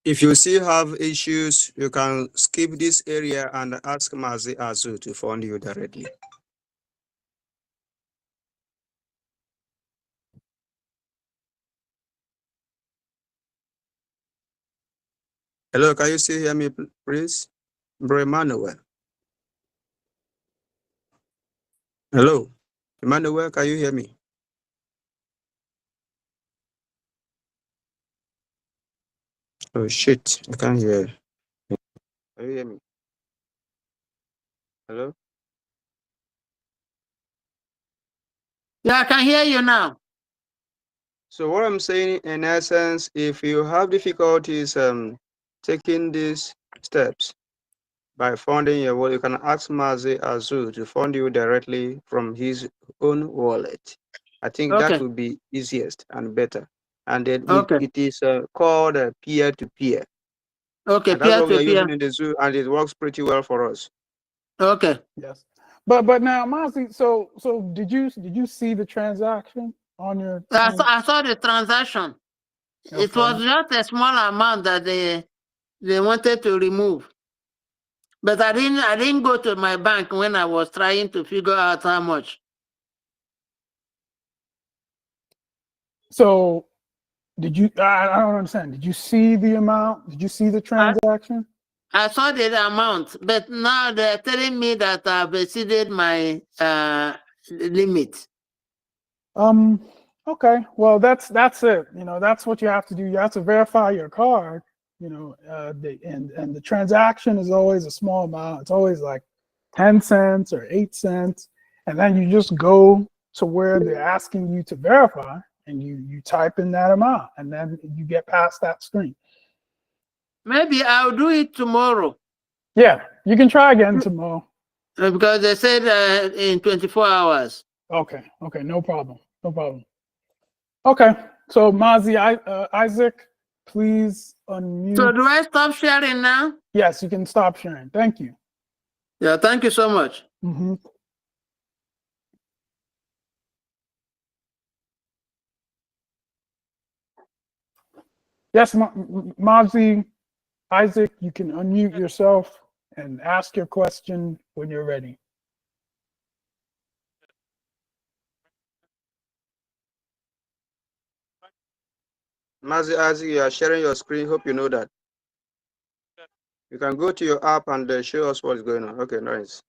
If you still have issues, you can skip this area and ask Mazi Azu to phone you directly. Hello, can you still hear me, please? Bro Emmanuel. Hello, Emmanuel, can you hear me? Oh shit, I can't hear. Can you hear me? Hello? Yeah, I can hear you now. So what I'm saying in essence, if you have difficulties taking these steps by funding your wallet, you can ask Mazi Azu to fund you directly from his own wallet. I think that Okay. would be easiest and better. And then Okay. it is called peer-to-peer. Okay. And that's Peer what we to are using peer. in the zoo, and it works pretty well for us. Okay. Yes. But now, Mazi, so did you see the transaction on your I saw the transaction. It Okay. was just a small amount that they wanted to remove. But I didn't go to my bank when I was trying to figure out how much. So did you I don't understand. Did you see the amount? Did you see the transaction? I saw the amount, but now they're telling me that I've exceeded my limit. Okay. Well, that's it. You know, that's what you have to do. You have to verify your card. You know, and the transaction is always a small amount. It's always like 10 cents or 8 cents, and then you just go to where they're asking you to verify, and you type in that amount, and then you get past that screen. Maybe I'll do it tomorrow. Yeah, you can try again tomorrow. Because they said in 24 hours. Okay, no problem. Okay, so Mazi, Isaac, please unmute. So do I stop sharing now? Yes, you can stop sharing. Thank you. Yeah, thank you so much. Yes, Mazi, Isaac, you can unmute yourself and ask your question when you're ready. Mazi, as you are sharing your screen, hope you know that. You can go to your app and show us what's going on. Okay, nice.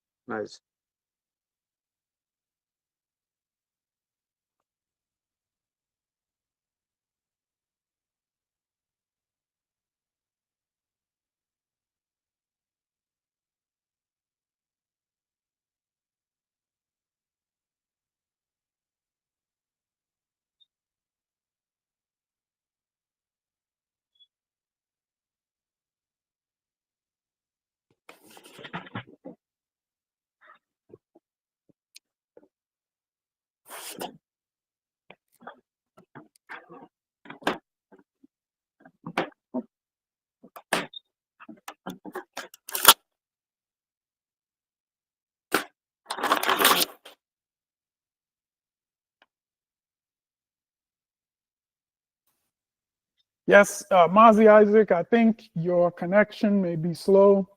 Yes, Mazi, Isaac, I think your connection may be slow.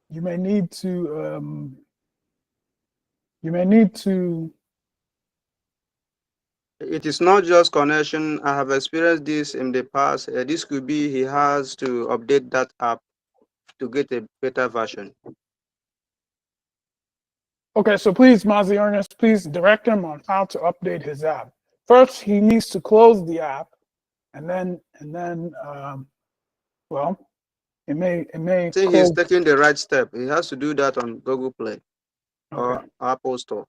You may need to It is not just connection. I have experienced this in the past. This could be he has to update that app to get a better version. Okay, so please, Mazi Ernest, please direct him on how to update his app. First, he needs to close the app, and then well, it may I think close. he's taking the right step. He has to do that on Google Play or Apple Store.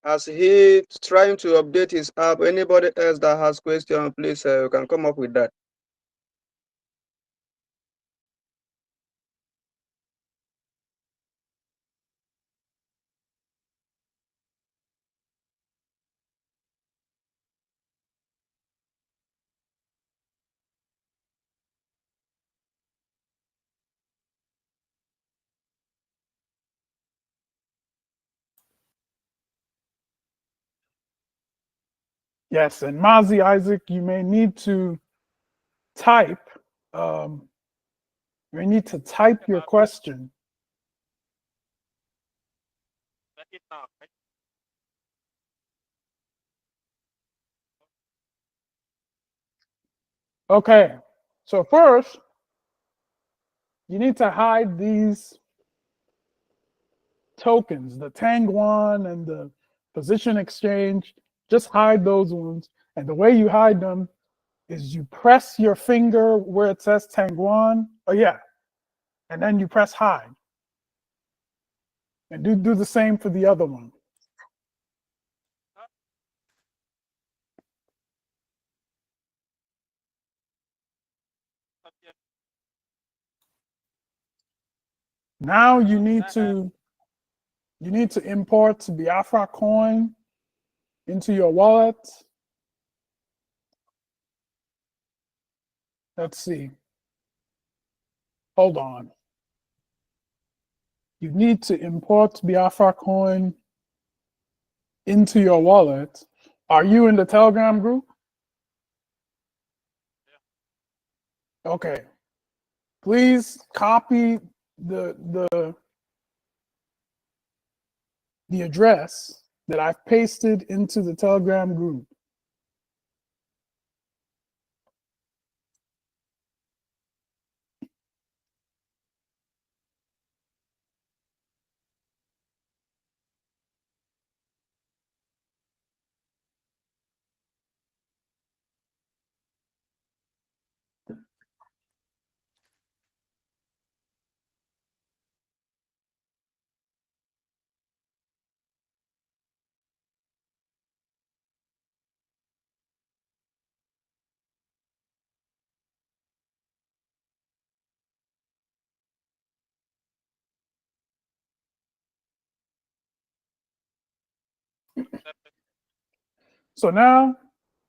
As he's trying to update his app, anybody else that has question, please you can come up with that. Yes, and Mazi, Isaac, you may need to type. You may need to type your question. Okay, so first, you need to hide these tokens, the Tangwan and the position exchange. Just hide those ones. And the way you hide them is you press your finger where it says Tangwan. Oh yeah. And then you press hide. And do the same for the other one. Now you need to import Biafra coin into your wallet. Let's see. Hold on. You need to import Biafra coin into your wallet. Are you in the Telegram group? Okay. Please copy the address that I've pasted into the Telegram group. So now,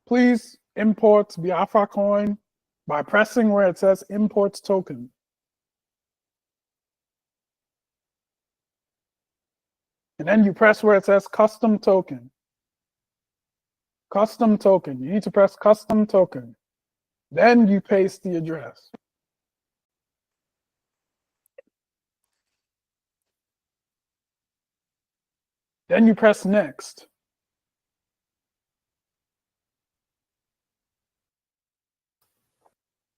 please import Biafra coin by pressing where it says import token. And then you press where it says custom token. Custom token. You need to press custom token. Then you paste the address. Then you press next.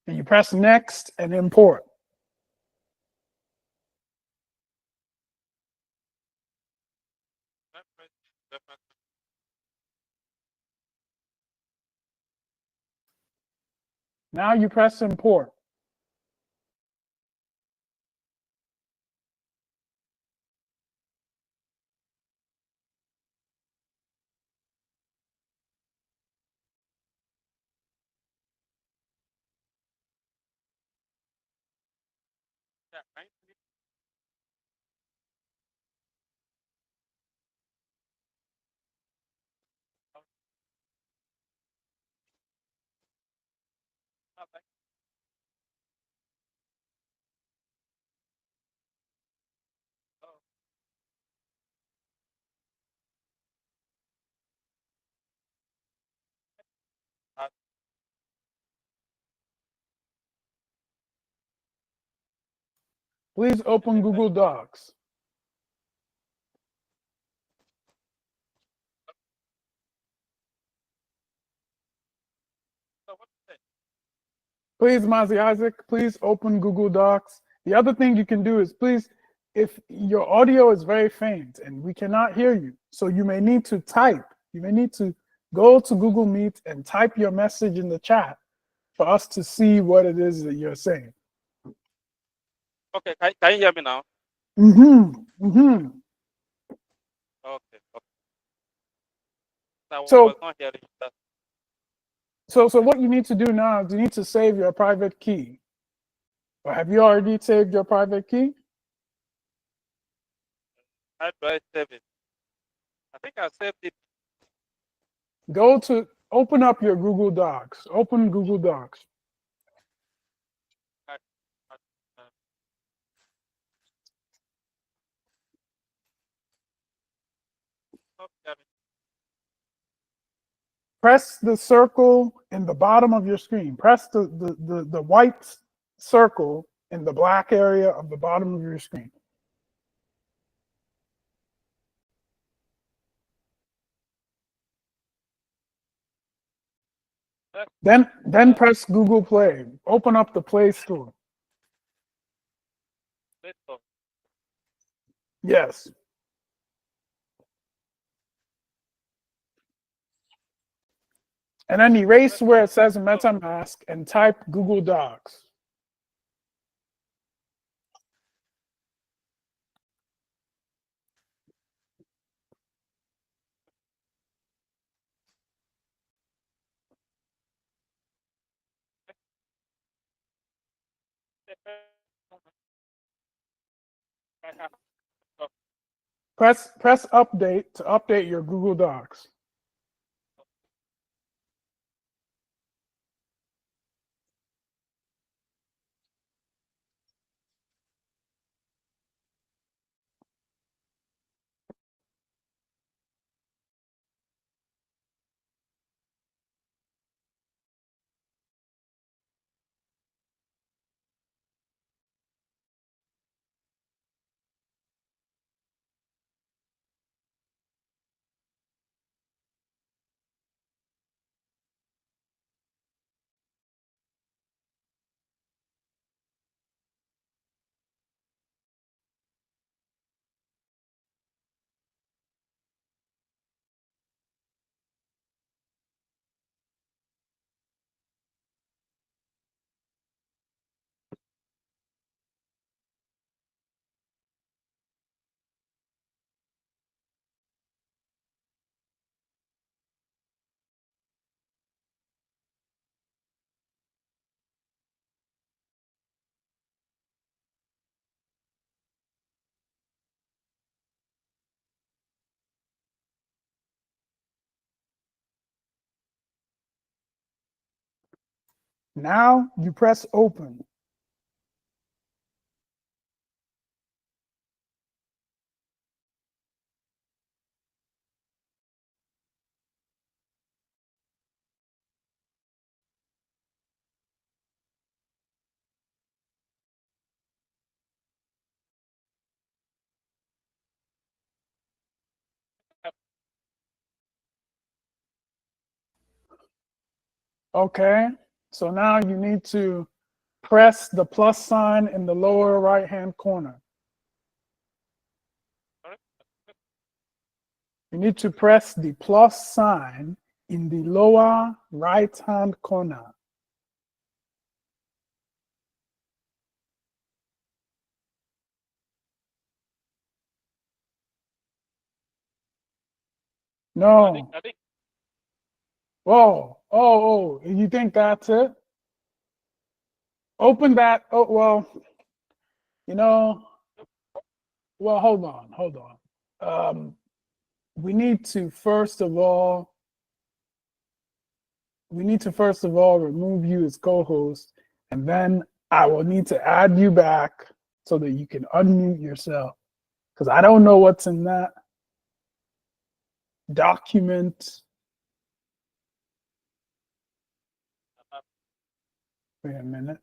And you press next and import. Now you press import. Please open Google Docs. Please, Mazi Isaac, please open Google Docs. The other thing you can do is please, if your audio is very faint and we cannot hear you, so you may need to type. You may need to go to Google Meet and type your message in the chat for us to see what it is that you're saying. Okay, can you hear me now? Okay. Okay. I So, was not hearing that. so what you need to do now is you need to save your private key. Or have you already saved your private key? How do I save it? I think I saved it. Open up your Google Docs. Open Google Docs. Press the circle in the bottom of your screen. Press the white circle in the black area of the bottom of your screen. Then press Google Play. Open up the Play Store. Yes. And then erase where it says MetaMask and type Google Docs. I can stop. Press update to update your Google Docs. Now you press open. Okay, so now you need to press the plus sign in the lower right-hand corner. Sorry? You need to press the plus sign in the lower right-hand corner. No. I think Whoa. Oh, you think that's it? Open that. Oh, well, you know, well, hold on. We need to first of all remove you as co-host, and then I will need to add you back so that you can unmute yourself. Because I don't know what's in that document. Wait a minute.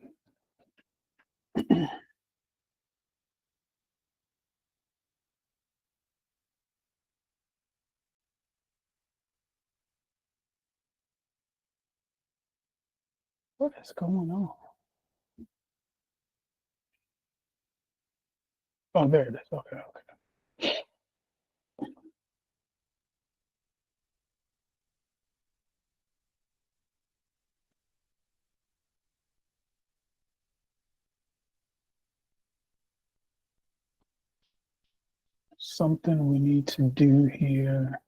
What is going on? Oh, there it is. Okay. Something we need to do here.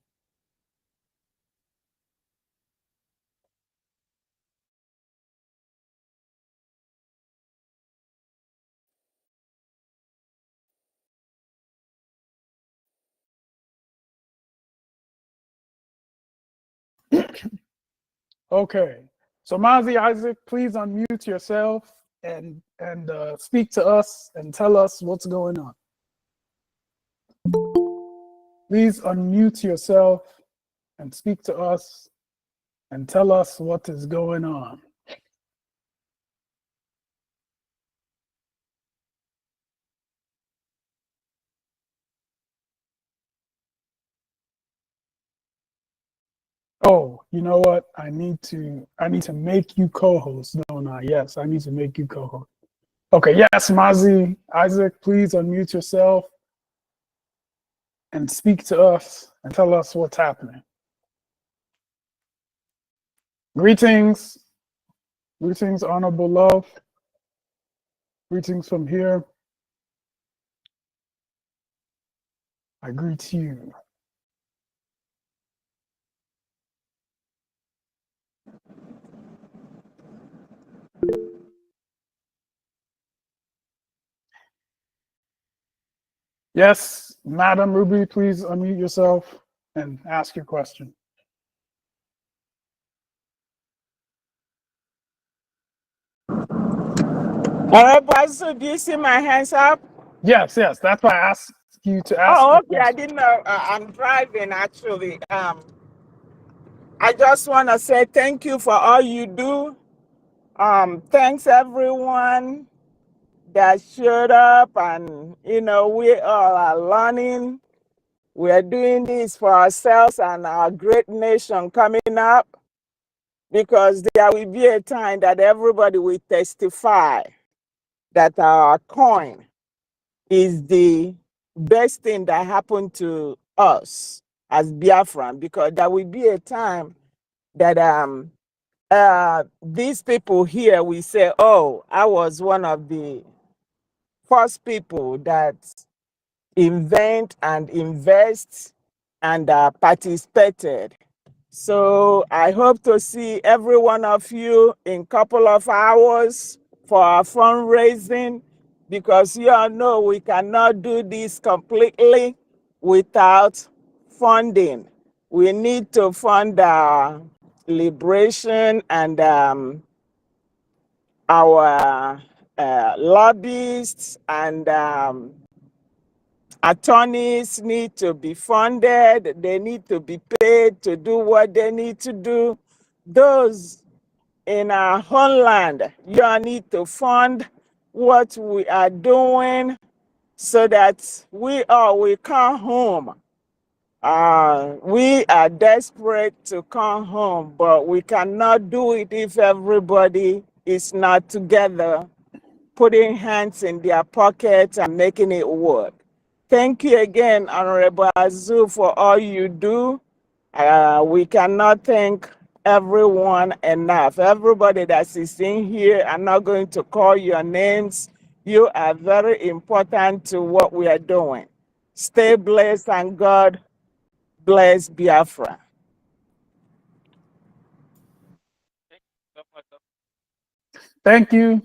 Okay. So Mazi Isaac, please unmute yourself and speak to us and tell us what's going on. Please unmute yourself and speak to us and tell us what is going on. Oh, you know what? I need to make you co-host, don't I? Yes, I need to make you co-host. Okay, yes, Mazi Isaac, please unmute yourself and speak to us and tell us what's happening. Greetings, honorable love. Greetings from here. I greet you. Yes, Madam Ruby, please unmute yourself and ask your question. So do you see my hands up? Yes, yes, that's why I asked you to ask Oh, the okay. I question. didn't know. I'm driving actually. I just want to say thank you for all you do. Thanks everyone that showed up, and we all are learning. We are doing this for ourselves and our great nation coming up, because there will be a time that everybody will testify that our coin is the best thing that happened to us as Biafran, because there will be a time that these people here will say, oh, I was one of the first people that invent and invest and participated. So I hope to see every one of you in a couple of hours for our fundraising, because you all know we cannot do this completely without funding. We need to fund our liberation, and our lobbyists and attorneys need to be funded. They need to be paid to do what they need to do. Those in our homeland, you all need to fund what we are doing so that we all will come home. We are desperate to come home, but we cannot do it if everybody is not together, putting hands in their pockets and making it work. Thank you again, Honorable Azu, for all you do. We cannot thank everyone enough. Everybody that is in here, I'm not going to call your names. You are very important to what we are doing. Stay blessed, and God bless Biafra. Thank you,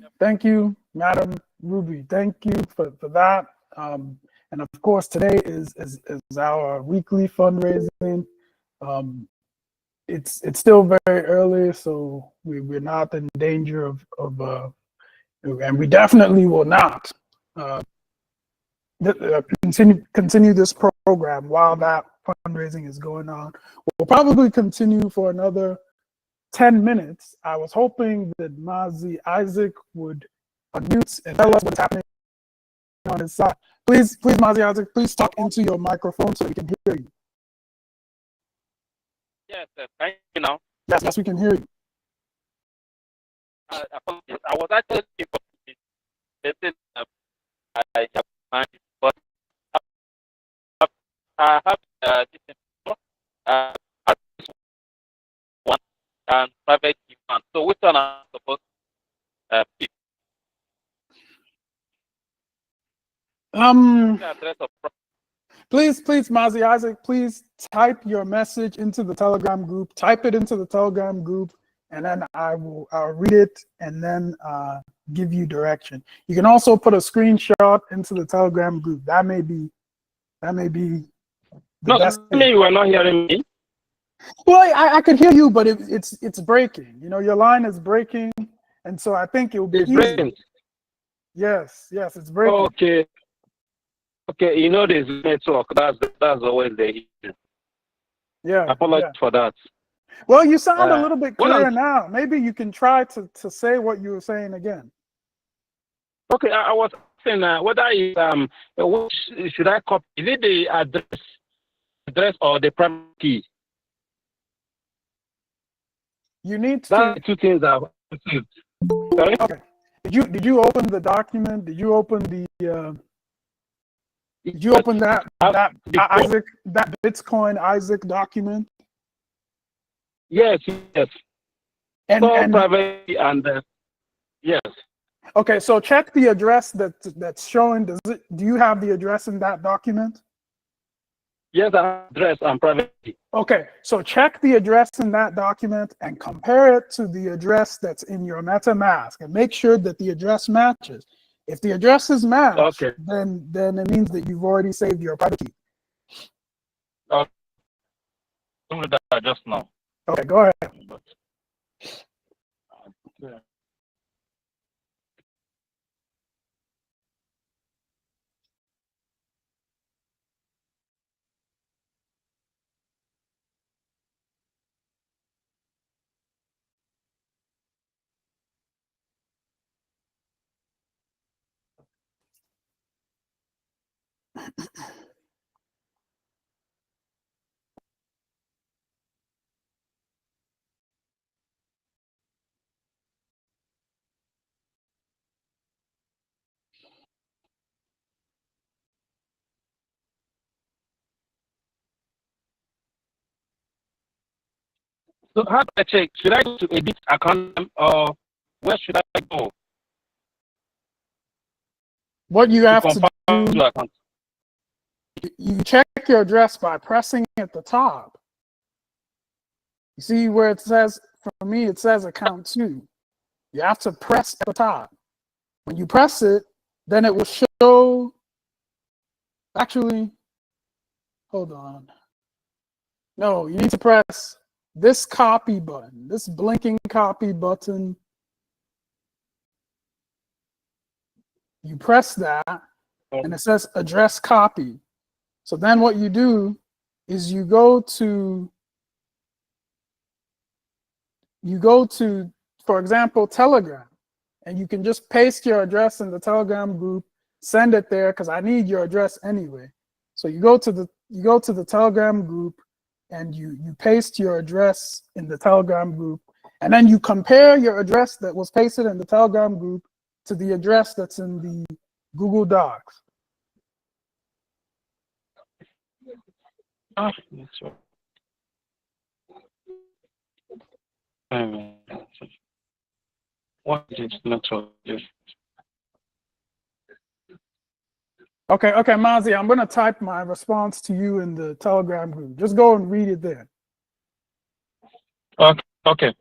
Madam Ruby. Thank you for that. And of course, today is our weekly fundraising. It's still very early, so we're not in danger of and we definitely will not continue this program while that fundraising is going on. We'll probably continue for another 10 minutes. I was hoping that Mazi Isaac would unmute and tell us what's happening on his side. Please, Mazi Isaac, please talk into your microphone so we can hear you. Yes, thank you now. Yes, we can hear you. Apologies. I was actually looking for this thing I have found, but I have this one and private one. So which one am I supposed to pick? The address of Please, Mazi Isaac, please type your message into the Telegram group. Type it into the Telegram group, and then I'll read it and then give you direction. You can also put a screenshot into the Telegram group. That may be the best thing. You were not hearing me. Well, I could hear you, but it's breaking. Your line is breaking, and so I think it will be easy. Breaking. Yes, it's breaking. Okay, this network, that's always the issue. Yeah. Apologies for that. Well, you sound a little bit clearer now. Maybe you can try to say what you were saying again. Okay, I was saying whether which should I copy? Is it the address or the primary key? You need to. That's two things I've received. Sorry? Okay. Did you open the document? Did you open the? Did you open that Isaac, that Bitcoin Isaac document? Yes. And private and yes. Okay, so check the address that's showing. Do you have the address in that document? Yes, address and private. Okay, so check the address in that document and compare it to the address that's in your MetaMask, and make sure that the address matches. If the addresses match, Okay. then it means that you've already saved your private key. Okay. Do that just now. Okay, go ahead. Yeah. So how do I check? Should I go to edit account or where should I go What you to have to confirm do, your account? you check your address by pressing at the top. You see where it says, for me, it says account 2. You have to press at the top. When you press it, then it will show, actually, hold on. No, you need to press this copy button, this blinking copy button. You press that, and it says address copy. So then what you do is you go to, for example, Telegram, and you can just paste your address in the Telegram group, send it there, because I need your address anyway. So you go to the Telegram group, and you paste your address in the Telegram group, and then you compare your address that was pasted in the Telegram group to the address that's in the Google Docs. What is network? Okay, Mazi, I'm gonna type my response to you in the Telegram group. Just go and read it there. Okay.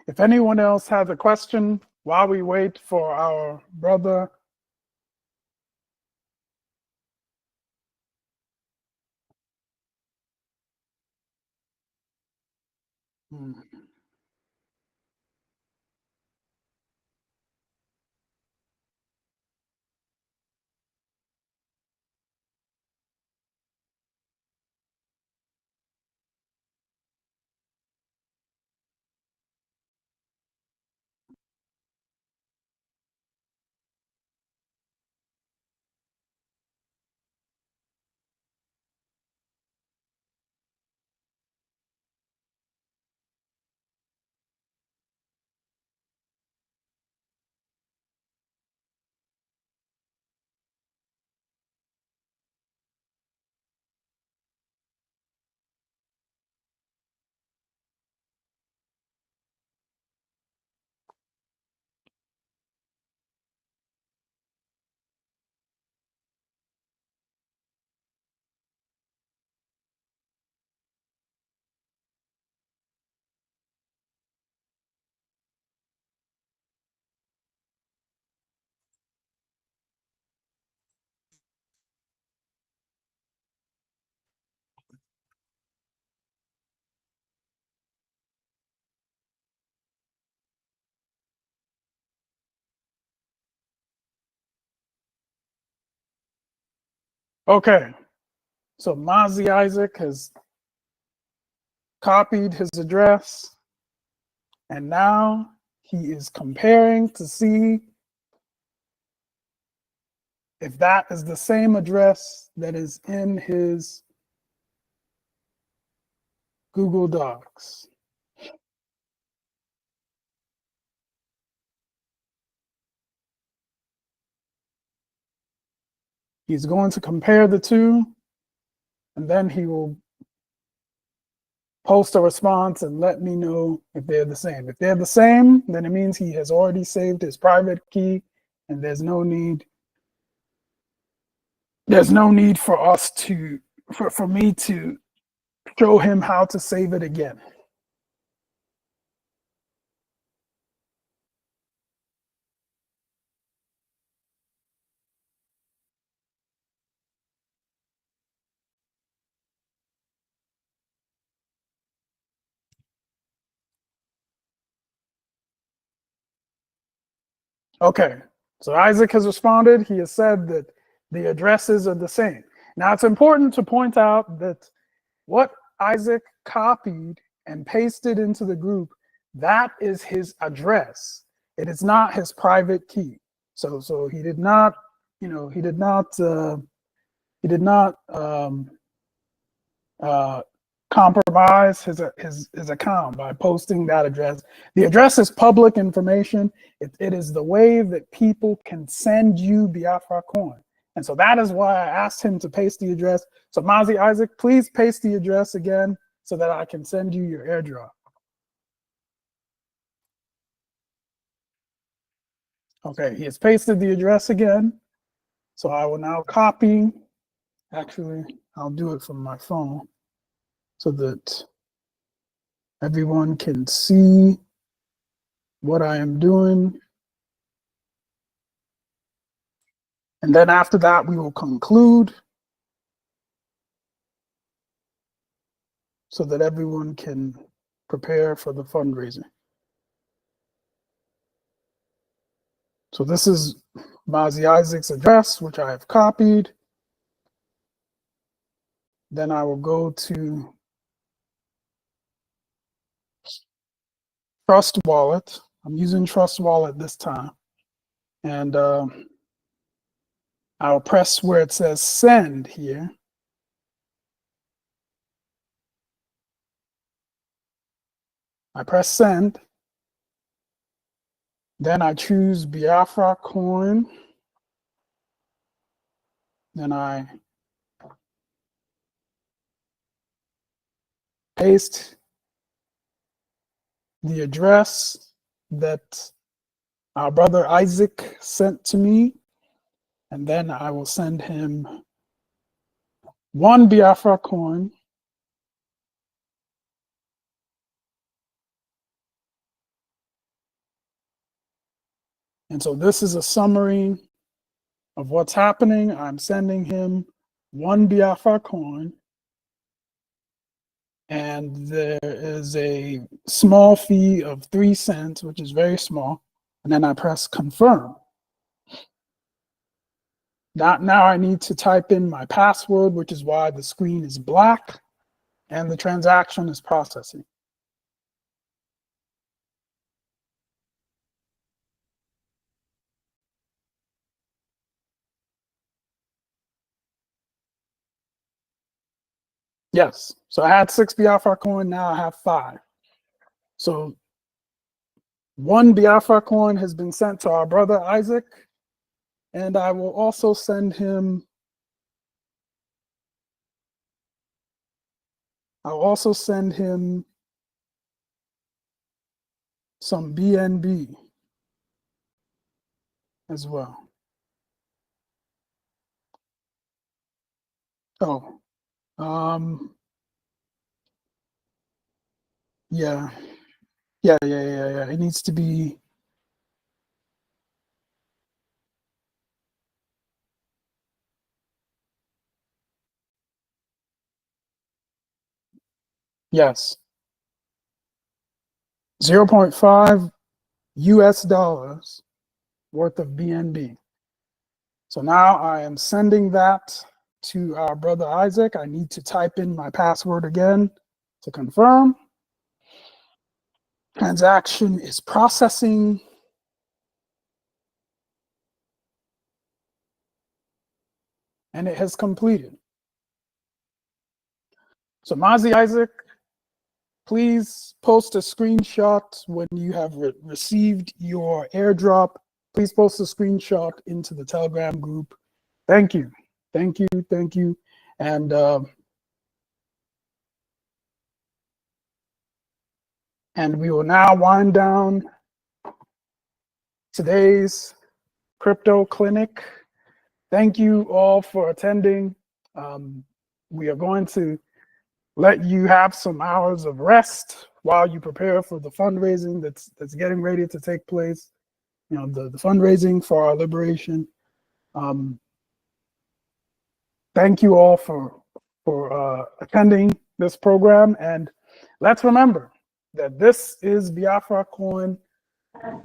If anyone else has a question while we wait for our brother. Okay, so Mazi Isaac has copied his address, and now he is comparing to see if that is the same address that is in his Google Docs. He's going to compare the two, and then he will post a response and let me know if they're the same. If they're the same, then it means he has already saved his private key, and there's no need for us to for me to show him how to save it again. Okay, so Isaac has responded. He has said that the addresses are the same. Now it's important to point out that what Isaac copied and pasted into the group, that is his address. It is not his private key. So he did not, he did not compromise his account by posting that address. The address is public information. It is the way that people can send you Biafra coin. And so that is why I asked him to paste the address. So Mazi Isaac, please paste the address again so that I can send you your airdrop. Okay, he has pasted the address again. So I will now copy. Actually, I'll do it from my phone so that everyone can see what I am doing. And then after that, we will conclude so that everyone can prepare for the fundraiser. So this is Mazi Isaac's address, which I have copied. Then I will go to Trust Wallet. I'm using Trust Wallet this time. And I'll press where it says send here. I press send. Then I choose Biafra coin. Then I paste the address that our brother Isaac sent to me. And then I will send him one Biafra coin. And so this is a summary of what's happening. I'm sending him one Biafra coin. And there is a small fee of 3 cents, which is very small. And then I press confirm. Now I need to type in my password, which is why the screen is black and the transaction is processing. Yes, so I had 6 Biafra coin, now I have 5. So 1 Biafra coin has been sent to our brother Isaac, and I will also send him, some BNB as well. Oh, yeah. It needs to be, yes, 0.5 US dollars worth of BNB. So now I am sending that to our brother Isaac. I need to type in my password again to confirm. Transaction is processing. And it has completed. So Mazi Isaac, please post a screenshot when you have received your airdrop. Please post a screenshot into the Telegram group. Thank you. Thank you. Thank you. And we will now wind down today's crypto clinic. Thank you all for attending. We are going to let you have some hours of rest while you prepare for the fundraising that's getting ready to take place. You know, the fundraising for our liberation. Thank you all for attending this program, and let's remember that this is Biafra Coin.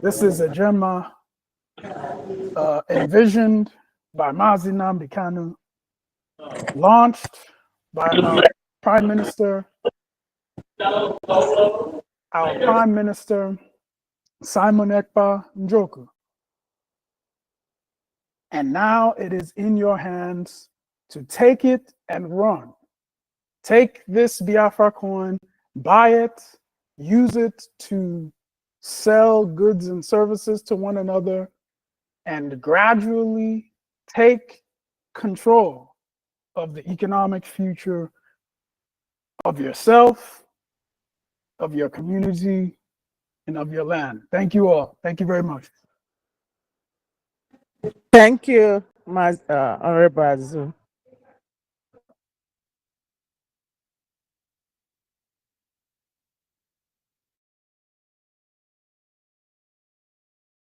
This is a Gemma envisioned by Mazi Nnamdi Kanu, launched by our Prime Minister, Simon Ekpa Njoku. And now it is in your hands to take it and run. Take this Biafra coin, buy it, use it to sell goods and services to one another, and gradually take control of the economic future of yourself, of your community, and of your land. Thank you all. Thank you very much. Thank you, Honorable Azu.